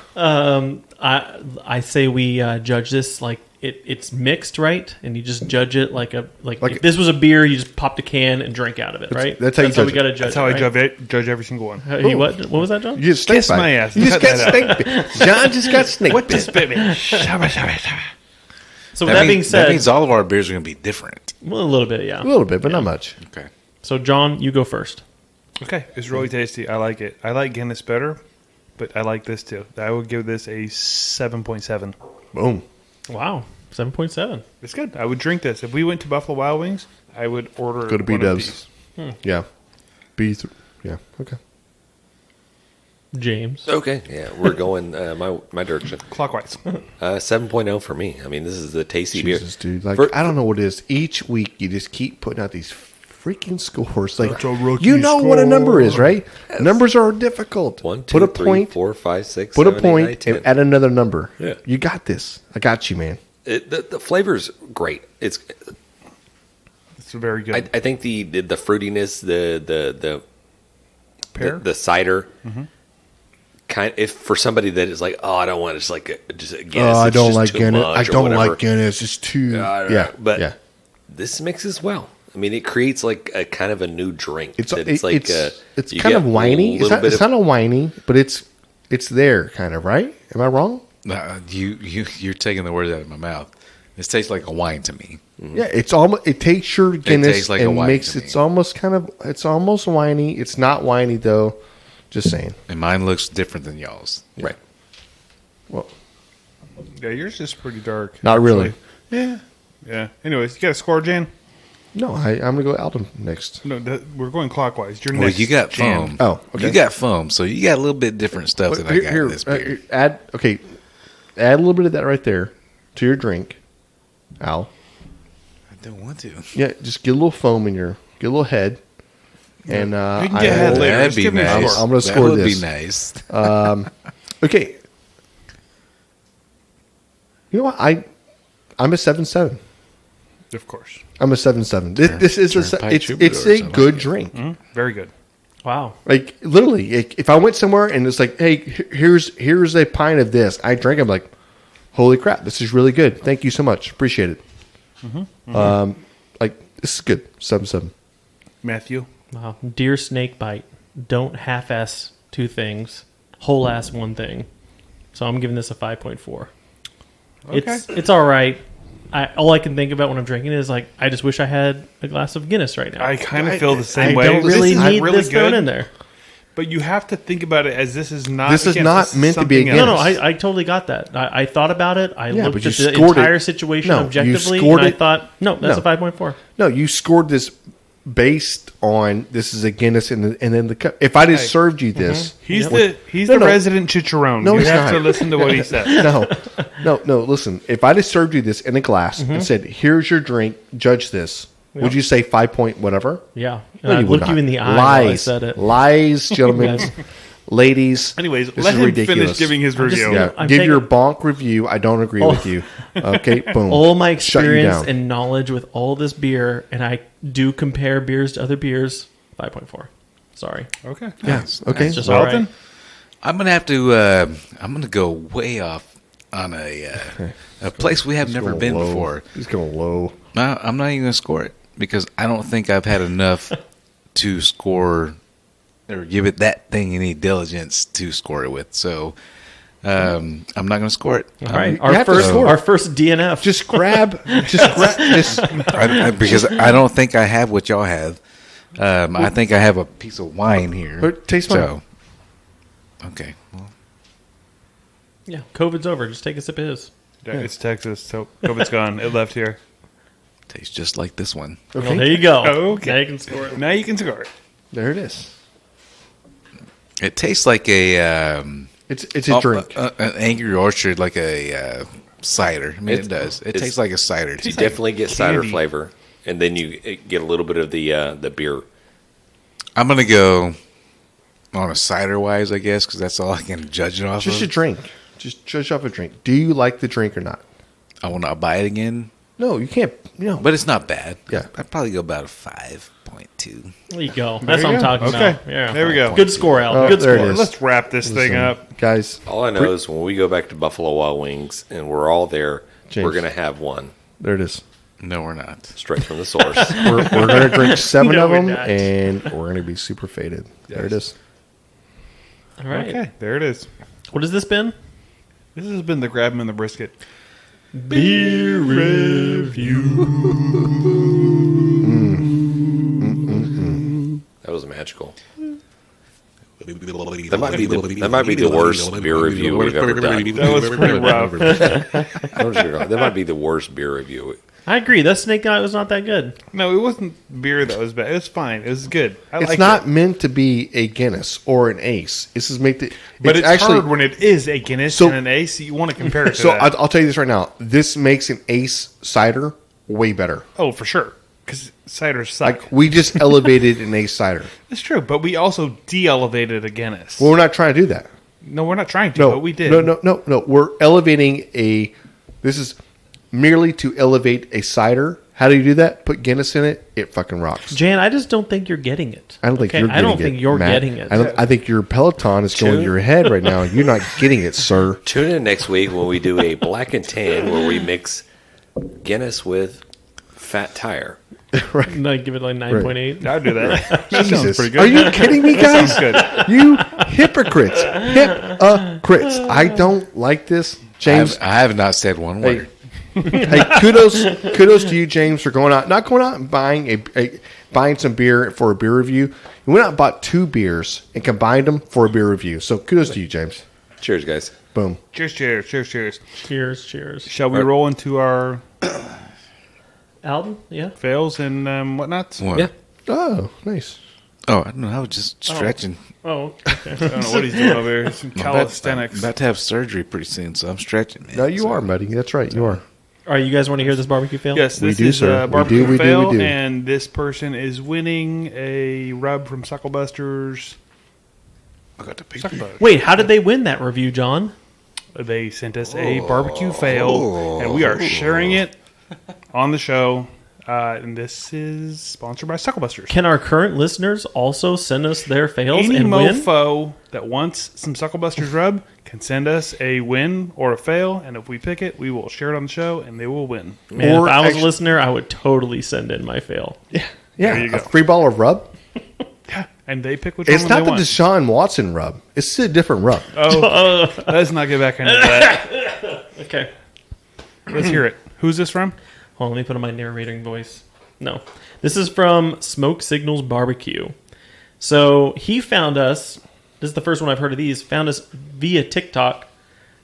I say we judge this like it's mixed, right? And you just judge it like if this was a beer, you just popped a can and drink out of it, right? that's how you judge we it. got to judge. That's how I right? judge every single one. What was that, John? You just snake Kiss bite. my ass. You just Cut got that snake bite. John just got snake What bit. just bit me? Shabba, shabba, shabba. So with that being said, that means all of our beers are going to be different. well, a little bit, yeah. A little bit, but not much. Okay. So John, you go first. Okay, it's really tasty. I like it. I like Guinness better, but I like this too. I would give this a 7.7. Boom. Wow, 7.7. It's good. I would drink this. If we went to Buffalo Wild Wings, I would order Go to one of B-dubs. these. Yeah. Yeah. Okay. James. Okay, yeah, we're going my direction. Clockwise. 7.0 for me. I mean, this is the tasty Jesus, beer. dude. Like, For- I don't know what it is. Each week, you just keep putting out these freaking scores. Like, That's a rookie you know what a number is, score. right? Numbers are difficult. 1, 2, put a 3, point. 4, 5, 6, Put a 7, 8, 9, point 10. and add another number. Yeah. You got this. I got you, man. The flavor's great. It's very good. I think the fruitiness, the Pear? the cider, if for somebody that is like, oh, I don't want it, just like Guinness. I it's don't just like too Guinness. much I or don't whatever. like Guinness. It's too. Yeah. But yeah. this mixes well. I mean, it creates like a kind of a new drink. It's that like it's you kind get of whiny. a little bit It's not a whiny, but it's there, kind of, right? Am I wrong? You're taking the words out of my mouth. This tastes like a wine to me. Yeah, it's almost. It takes your Guinness tastes like a and wine makes to me. it's almost kind of. It's almost whiny. It's not whiny though. Just saying. And mine looks different than y'all's. right. Well, Yeah, yours is pretty dark. not really. Yeah. Yeah. Anyways, you got a score, Jan? No, I'm gonna go Aldan next. No, we're going clockwise. You're Well, next. you got Jan. foam. Oh, okay. You got foam, so you got a little bit different stuff than I got in this beer. Add a little bit of that right there to your drink, Al. I don't want to. Yeah, just get a little foam in get a little head, and You can get head later. That'd Just be give me a nice. score. I'm gonna score that would this. be nice. Okay. You know what? I'm a 7.7. Of course. I'm a 7.7. This is Turnpike it's Troubadours, a I like good it. drink. Very good. Wow. Like literally, if I went somewhere and it's like, hey, here's a pint of this, I drank. I'm like, holy crap, this is really good. Thank you so much, appreciate it. Like this is good. 7.7. Matthew? Wow. Deer snake bite. Don't half-ass two things. Whole-ass one thing. So I'm giving this a 5.4. Okay. It's all right. All I can think about when I'm drinking is like, I just wish I had a glass of Guinness right now. I kind of feel the I same way. don't really This is need really this thrown good, in there. But you have to think about it as this is not. This is again, not this is meant to be a something No, else. no, Guinness. I totally got that. I thought about it. I Yeah, looked but you at the scored it. entire situation No, you objectively, scored and I it. thought, no, that's No. a 5.4. No, you scored this based on this is a Guinness and then the cup. If I just served you this, He's the resident chicharron. No, you he's have not. to listen to what he says. no. Listen, if I just served you this in a glass and said, "Here's your drink, judge this," would you say 5 point whatever? Yeah. No, And I you would looked you not. in the eye Lies, while I said it. lies, gentlemen, ladies. Anyways, this let is him ridiculous. finish giving his review. Yeah, I'm give taking- your bonk review. I don't agree with you. Okay, boom. All my Shut you experience down. and knowledge with all this beer, and I do compare beers to other beers, 5.4. Sorry. Okay. Yes. Okay. It's just all Aldan? right. I'm gonna have to. I'm gonna go way off on a place we have never Going been low. before. He's going low. No, I'm not even gonna score it because I don't think I've had enough to score or give it that thing any diligence to score it with. So I'm not gonna score it. All right. You have to score. Our first DNF. Just grab. Because I don't think I have what y'all have. I think I have a piece of wine here. But taste mine. so, okay. Well, yeah. COVID's over. Just take a sip of his. Yeah, it's Texas, so COVID's gone. It left here. tastes just like this one. Okay. Well, there you go. Okay. Now you can score it. Now you can score it. There it is. It tastes like a It's a drink. an Angry Orchard, like a cider. I mean, it does. It it's- tastes like a cider. You To me. definitely get cider candy. flavor, and then you get a little bit of the beer. I'm gonna go on a cider wise, I guess, because that's all I can judge it off Just a of. drink. Just judge off a drink. Do you like the drink or not? I will not buy it again, No, you can't. No. but it's not bad. Yeah. I'd probably go about a 5.2. There you go. That's you what I'm go. talking Okay. about. Yeah. There we go. Good score, Al. Oh, Good there it score. is. Let's wrap this thing Listen, up. guys. All I know is when we go back to Buffalo Wild Wings and we're all there, James. we're going to have one There it is. No, we're not. straight from the source. We're going to drink 7 No, of we're them, not. and we're going to be super faded. There it is. All right. Okay, there it is. What has this been? This has been the Grab 'em and the Brisket. Beer review. That was magical. That might be the worst beer review we've ever done. That was pretty rough. That might be the worst beer review. I agree. That snake eye was not that good. No, it wasn't beer that was bad. It was fine. It was good. I It's liked not it. meant to be a Guinness or an Ace. This is made to. But it's actually. hard when it is a Guinness So- and an Ace. You want to compare it to So that. I'll tell you this right now. This makes an Ace cider way better. Oh, for sure. Because ciders suck. Like we just elevated an Ace cider. It's true, but we also de-elevated a Guinness. Well, we're not trying to do that. No, we're not trying to, No, but we did. No. We're elevating a. This is merely to elevate a cider. How do you do that? Put Guinness in it. It fucking rocks. Jan, I just don't think you're getting it. I don't think Okay? you're. I don't getting think it, you're Matt. getting it. I think your Peloton is going to your head right now. You're not getting it, sir. Tune in next week when we do a black and tan where we mix Guinness with Fat Tire. And I give it like 9.8. I'd do that. That sounds Jesus, pretty good. are you kidding me, guys? Sounds good. You hypocrites! Hypocrites! I don't like this, James. I have not said one word. Hey, kudos to you, James, for not going out and buying some beer for a beer review. You went out and bought 2 beers and combined them for a beer review. So kudos to you, James. Cheers, guys. Boom. Cheers, cheers, cheers, cheers. Cheers. Shall we roll into our Aldan? Yeah. fails and whatnots? What? Yeah. Oh, nice. Oh, I don't know. I was just stretching. Oh, okay. I don't know what he's doing over here. Some I'm calisthenics. about to have surgery pretty soon, so I'm stretching, man. No, you So- are, buddy. That's right. You are. All right, you guys want to hear this barbecue fail? Yes, We this do, is sir. a We barbecue do, we do, fail, we do. and this person is winning a rub from Sucklebusters. I got the picture. Sucklebusters. Wait, how did they win that review, John? They sent us a barbecue fail, and we are sharing it on the show. And this is sponsored by Sucklebusters. Can our current listeners also send us their fails Any and win? mofo that wants some Sucklebusters rub can send us a win or a fail, and if we pick it, we will share it on the show, and they will win. Man, Or if I was actually- a listener, I would totally send in my fail. Yeah, There you go. a free ball of rub. And they pick which It's one not they the want. Deshaun Watson rub. It's a different rub. Oh, let's not get back into that. Okay. Let's hear it. Who's this from? Hold on, let me put on my narrating voice. No. This is from Smoke Signals Barbecue. So he found us, this is the first one I've heard of these, found us via TikTok,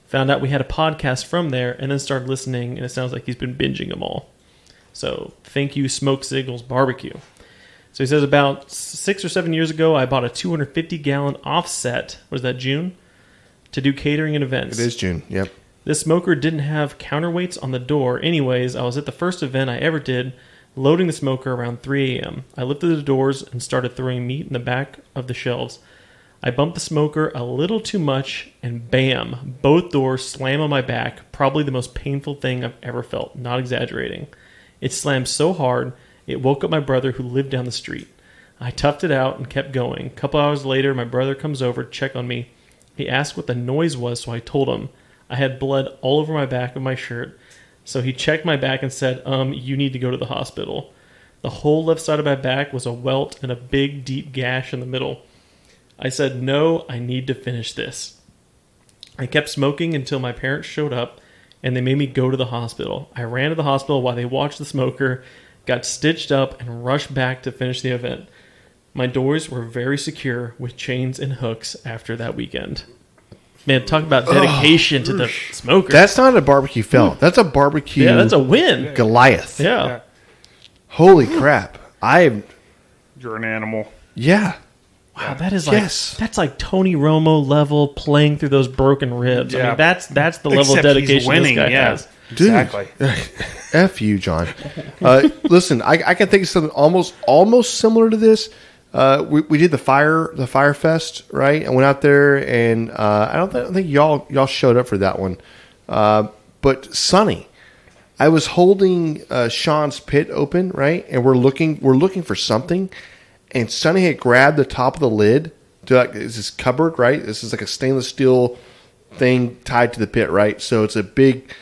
found out we had a podcast from there, and then started listening, and it sounds like he's been binging them all. So thank you, Smoke Signals Barbecue. So he says about 6 or 7 years ago, I bought a 250-gallon offset. Was that June? To do catering and events. It is June. Yep. This smoker didn't have counterweights on the door. Anyways, I was at the first event I ever did, loading the smoker around 3 a.m. I lifted the doors and started throwing meat in the back of the shelves. I bumped the smoker a little too much, and bam, both doors slam on my back. Probably the most painful thing I've ever felt. Not exaggerating. It slammed so hard, it woke up my brother who lived down the street. I toughed it out and kept going. A couple hours later, my brother comes over to check on me. He asked what the noise was, so I told him. I had blood all over my back of my shirt. So he checked my back and said, you need to go to the hospital. The whole left side of my back was a welt and a big, deep gash in the middle. I said, no, I need to finish this. I kept smoking until my parents showed up, and they made me go to the hospital. I ran to the hospital while they watched the smoker, got stitched up, and rushed back to finish the event. My doors were very secure with chains and hooks after that weekend. Man, talk about dedication to the smoker. That's not a barbecue fail. That's a barbecue. Yeah, that's a win. Goliath. Yeah. Holy crap! You're an animal. Yeah. Wow, that is like that's like Tony Romo level playing through those broken ribs. I Yeah. mean, that's the level of Except he's dedication winning, this guy yeah. has. Dude. Exactly. F you, John. Listen, I can think of something almost similar to this. We did the fire fest, right? I went out there, and I don't think y'all showed up for that one. But Sonny, I was holding Sean's pit open, right? And we're looking for something, and Sonny had grabbed the top of the lid to it's this cupboard, right? This is like a stainless steel thing tied to the pit, right? So it's a big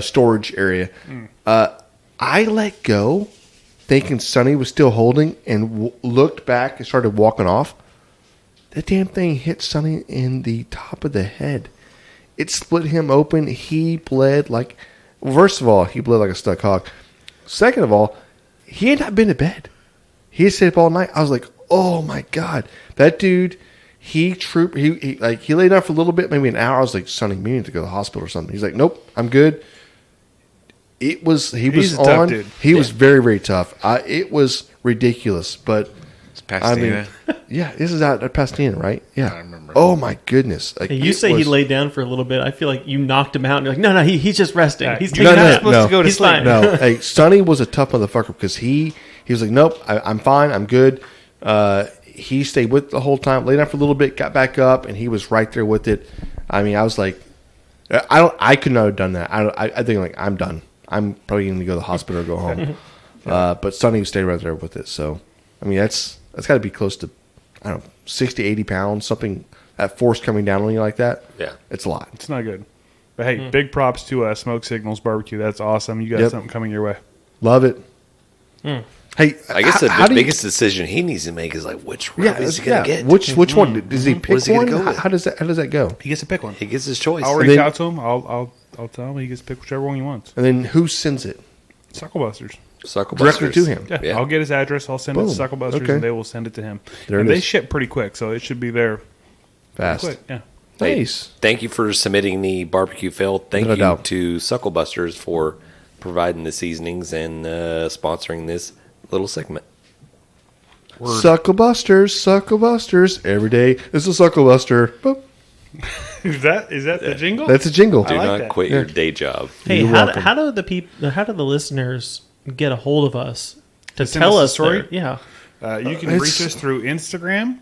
storage area. I let go, thinking Sonny was still holding, and looked back and started walking off. That damn thing hit Sonny in the top of the head. It split him open. He bled like... First of all, he bled like a stuck hog. Second of all, he had not been to bed. He had stayed up all night. I was like, oh my God. That dude, he laid down for a little bit, maybe an hour. I was like, Sonny, maybe you need to go to the hospital or something. He's like, nope, I'm good. He was He's a on. tough dude. He was very, very tough. It was ridiculous, but It's Pasadena. yeah, this is out at Pasadena, right? Yeah. I remember. Oh my goodness! Like, Hey, you say he laid down for a little bit. I feel like you knocked him out. And you're like, no, he's just resting. Yeah, He's you're taking not a nap. supposed to go to He's sleep. fine. No, hey, Sonny was a tough motherfucker because he was like, nope, I'm fine, I'm good. He stayed with the whole time, laid down for a little bit, got back up, and he was right there with it. I mean, I was like, I could not have done that. I think like I'm done. I'm probably going to go to the hospital or go home. But Sonny stayed right there with it. So, I mean, that's got to be close to, I don't know, 60, 80 pounds, something, that force coming down on you like that. Yeah. It's a lot. It's not good. But hey, big props to Smoke Signals Barbecue. That's awesome. You got Yep. something coming your way. Love it. Hey, I guess how the do you- biggest decision he needs to make is like, which rub is he yeah. going to get? Which one? Does he pick is he gonna one? go with? How does that go? He gets to pick one. He gets his choice. I'll And reach then- out to him. I'll tell him he gets to pick whichever one he wants. And then who sends it? Sucklebusters. Sucklebusters. Directly to him. Yeah, Yeah. I'll get his address. I'll send it Boom. to Sucklebusters, Okay. and they will send it to him. There and it they is. ship pretty quick, so it should be there Fast. quick. Yeah. Hey, Nice. thank you for submitting the barbecue fail. Thank No you doubt. to Sucklebusters for providing the seasonings and sponsoring this little segment. Sucklebusters. Every day is a Sucklebuster. Boop. Is that the jingle? That's a jingle. Do like not that. quit your day job. Hey, You're how welcome. do the listeners get a hold of us to send tell us a us story? Yeah. You can It's- reach us through Instagram.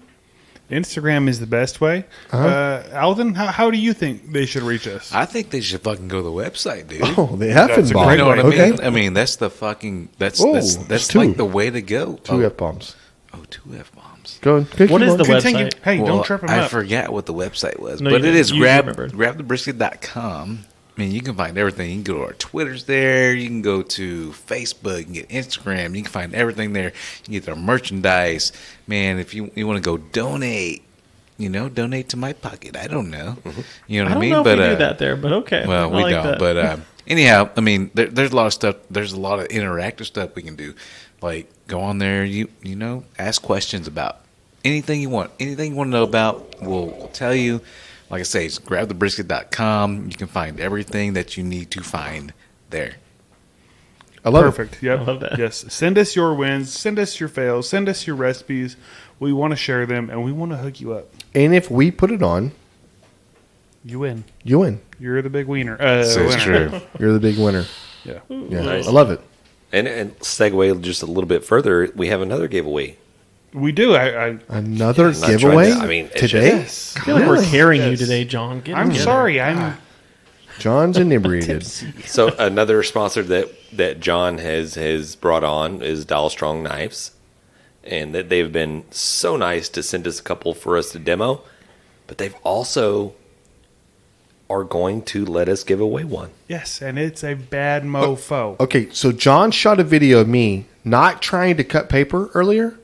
Instagram is the best way. Uh-huh. Aldan, how do you think they should reach us? I think they should fucking go to the website, dude. Oh, the F That's a bomb. great You know what I Okay. mean? I mean, that's the fucking that's Whoa, that's it's two. like the way to go. Two oh, F bombs. oh, two F bombs. Go. What is the Continue. website? Hey, Well, don't trip him I up. forgot what the website was, No, but you it is didn't. You remembered. grabthebrisket.com. I mean, you can find everything. You can go to our Twitters there. You can go to Facebook. You can get Instagram. You can find everything there. You can get our merchandise. Man, if you want to go donate, donate to my pocket. I don't know. You know what I I don't mean? know if But we do that there, but okay. well, I we like don't. that. But anyhow, I mean, there's a lot of stuff. There's a lot of interactive stuff we can do. Like go on there, you ask questions about anything you want. Anything you want to know about, we'll tell you. Like I say, it's grabthebrisket.com. You can find everything that you need to find there. I love Perfect. Yep. I love that. Yes. Send us your wins. Send us your fails. Send us your recipes. We want to share them, and we want to hook you up. it. And if we put it on, You win. you win. You're the big wiener. So it's winner. true. You're the big winner. Yeah. Yeah, Nice. I love it. And segue just a little bit further, we have another giveaway. We do. I Another not giveaway trying to- I mean, it's today. just- I feel like we're carrying you Yes. today, John. Get it I'm together. sorry. I'm. John's inebriated. So another sponsor that John has brought on is Dollar Strong Knives, and that they've been so nice to send us a couple for us to demo, but they've also are going to let us give away one. Yes, and it's a bad mofo. Okay, so John shot a video of me not trying to cut paper earlier.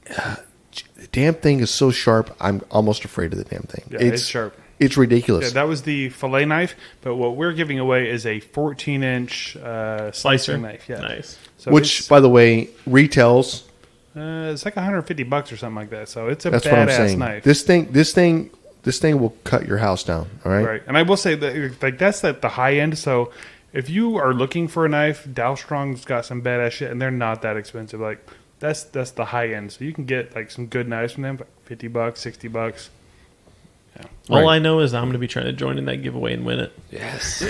The damn thing is so sharp, I'm almost afraid of the damn thing. Yeah, it's sharp. It's ridiculous. Yeah, that was the fillet knife, but what we're giving away is a 14-inch slicer knife. Yeah, Nice. So Which, by the way, retails. it's like $150 or something like that. So it's a That's what I'm badass saying. knife. This thing will cut your house down. All right. Right, and I will say that like that's at the high end. So if you are looking for a knife, Dow Strong's got some badass shit, and they're not that expensive. Like that's the high end. So you can get like some good knives from them, for $50, $60. All Right. I know is I'm going to be trying to join in that giveaway and win it. Yes.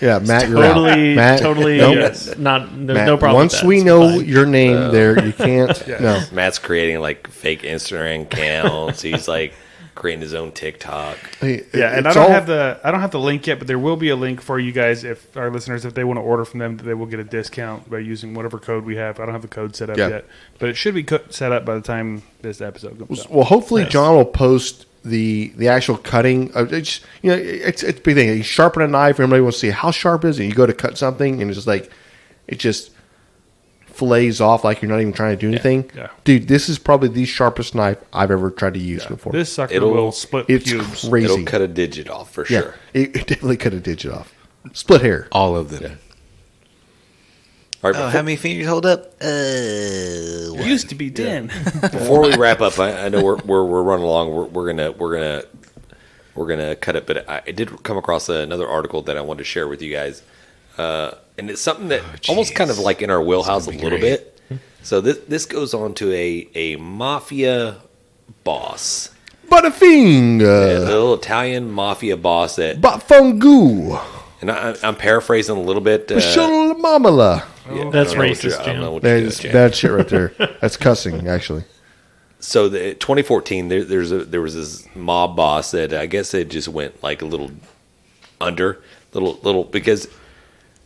Yeah, Matt, you're out. Totally, Matt, totally. nope. Not there's Matt, no problem. Once with that. we It's know fine. your name, there you can't. No. Matt's creating like fake Instagram accounts. He's like creating his own TikTok. Hey, Yeah, and I it's don't all- have the link yet, but there will be a link for you guys if our listeners, if they want to order from them, they will get a discount by using whatever code we have. I don't have the code set up Yeah. yet, but it should be set up by the time this episode comes out. Well, hopefully Nice. John will post the actual cutting. It's a big thing. You sharpen a knife, everybody wants to see how sharp is it. You go to cut something, and it's just like it just fillets off like you're not even trying to do anything. Yeah. Dude, this is probably the sharpest knife I've ever tried to use before. This sucker It'll- will split it's pubes. crazy. It'll cut a digit off for Yeah, sure. it definitely cut a digit off. Split hair. All of them. All right, Oh, how many fingers hold up? One. Used to be 10. before we wrap up, I know we're running along. We're gonna cut it, but I did come across another article that I wanted to share with you guys, and it's something that almost kind of like in our wheelhouse a little bit. So this goes on to a mafia boss, a Butterfinger. little Italian mafia boss that, Batfongu. and I'm paraphrasing a little bit. Bashul Mamala. That's I don't know what racist, you're- I don't know Jim. what you're doing, That's Jim. bad shit right there. That's cussing, actually. So the 2014, there was this mob boss that I guess it just went like a little under, little because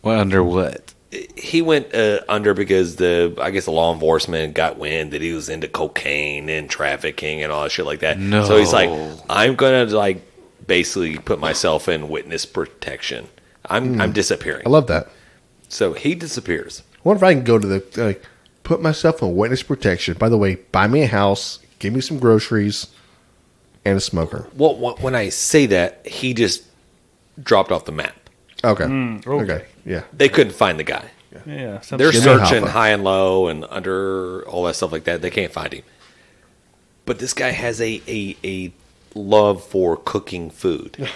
Well, under what? he went under because I guess the law enforcement got wind that he was into cocaine and trafficking and all that shit like that. No. So he's like, I'm gonna like basically put myself in witness protection. I'm disappearing. I love that. So he disappears. I wonder if I can go to the put myself in witness protection. By the way, buy me a house, give me some groceries, and a smoker. Well, when I say that, he just dropped off the map. Okay. okay. Okay. Yeah. They couldn't find the guy. Yeah. They're Give me a searching hopper. high and low and under all that stuff like that. They can't find him. But this guy has a love for cooking food.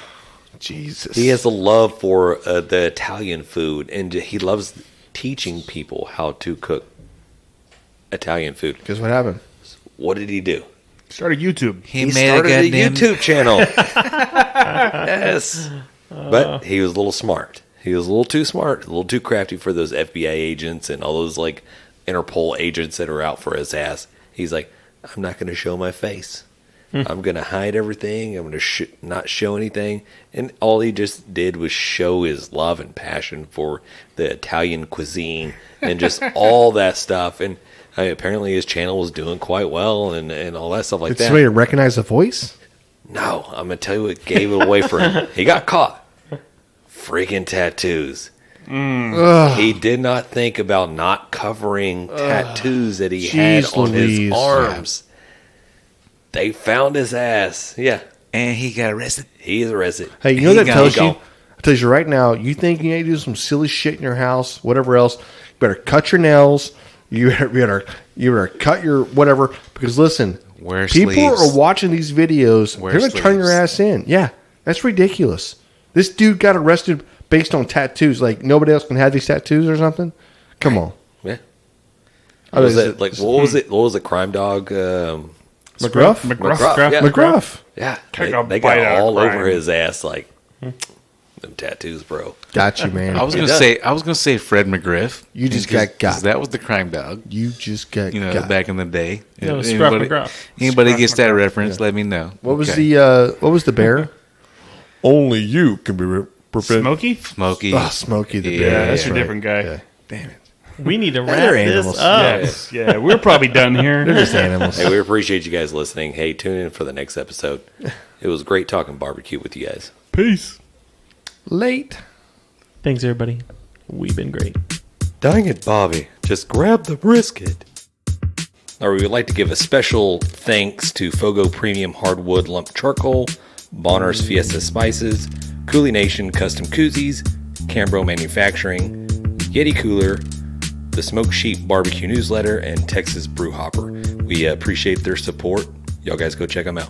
Jesus. He has a love for the Italian food, and he loves teaching people how to cook Italian food. Guess what happened? What did he do? Start a YouTube. He, He made started a goddamn YouTube channel. Yes. But he was a little smart. He was a little too smart, a little too crafty for those FBI agents and all those like Interpol agents that are out for his ass. He's like, I'm not going to show my face. I'm going to hide everything. I'm going to not show anything. And all he just did was show his love and passion for the Italian cuisine and just all that stuff. And apparently his channel was doing quite well and all that stuff like Did that. somebody recognize the voice? No, I'm going to tell you what gave it away for him. He got caught. Freaking tattoos. He did not think about not covering tattoos that he had Jeez on Louise. his arms. They found his ass. Yeah, and he got arrested. he is arrested. Hey, you know what that He tells got- you? It tells you right now, you think you need to do some silly shit in your house, whatever else, you better cut your nails. You better cut your whatever. Because listen, Wear people sleeves. are watching these videos. Wear They're going to turn your sleeves. ass in. Yeah, that's ridiculous. This dude got arrested based on tattoos. Like nobody else can have these tattoos or something. Come on. Yeah. I What was was- it like? What was it? What was it? Crime Dog. McGruff? McGruff. Yeah. McGruff. Yeah. Take They, a they bite got out of all crime. over his ass like them tattoos, bro. Got you, man. I was gonna say Fred McGriff. You just Because- got got. 'cause that was the crime dog. You just got You know, got. back in the day. No, it was Scruff McGruff. Anybody Scruff gets that McGruff. reference? Let me know. What was Okay. the bear? Only you can be prevented. Smokey? Smokey? Oh, Smokey the Yeah, bear. Yeah, that's a right. different guy. Yeah. Damn it. We need to wrap They're this animals. up. Yes. Yeah, we're probably done They're here. just animals. Hey, we appreciate you guys listening. Hey, tune in for the next episode. It was great talking barbecue with you guys. Peace. Late. Thanks, everybody. We've been great. Dang it, Bobby. Just grab the brisket. Or we would like to give a special thanks to FOGO Premium Hardwood Lump Charcoal, Bolner's Fiesta Spices, CoolieNation Custom Koozies, Cambro Manufacturing, Yeti Cooler, the Smoke Sheep Barbecue Newsletter, and Texas Brew Hopper. We appreciate their support. Y'all guys go check them out.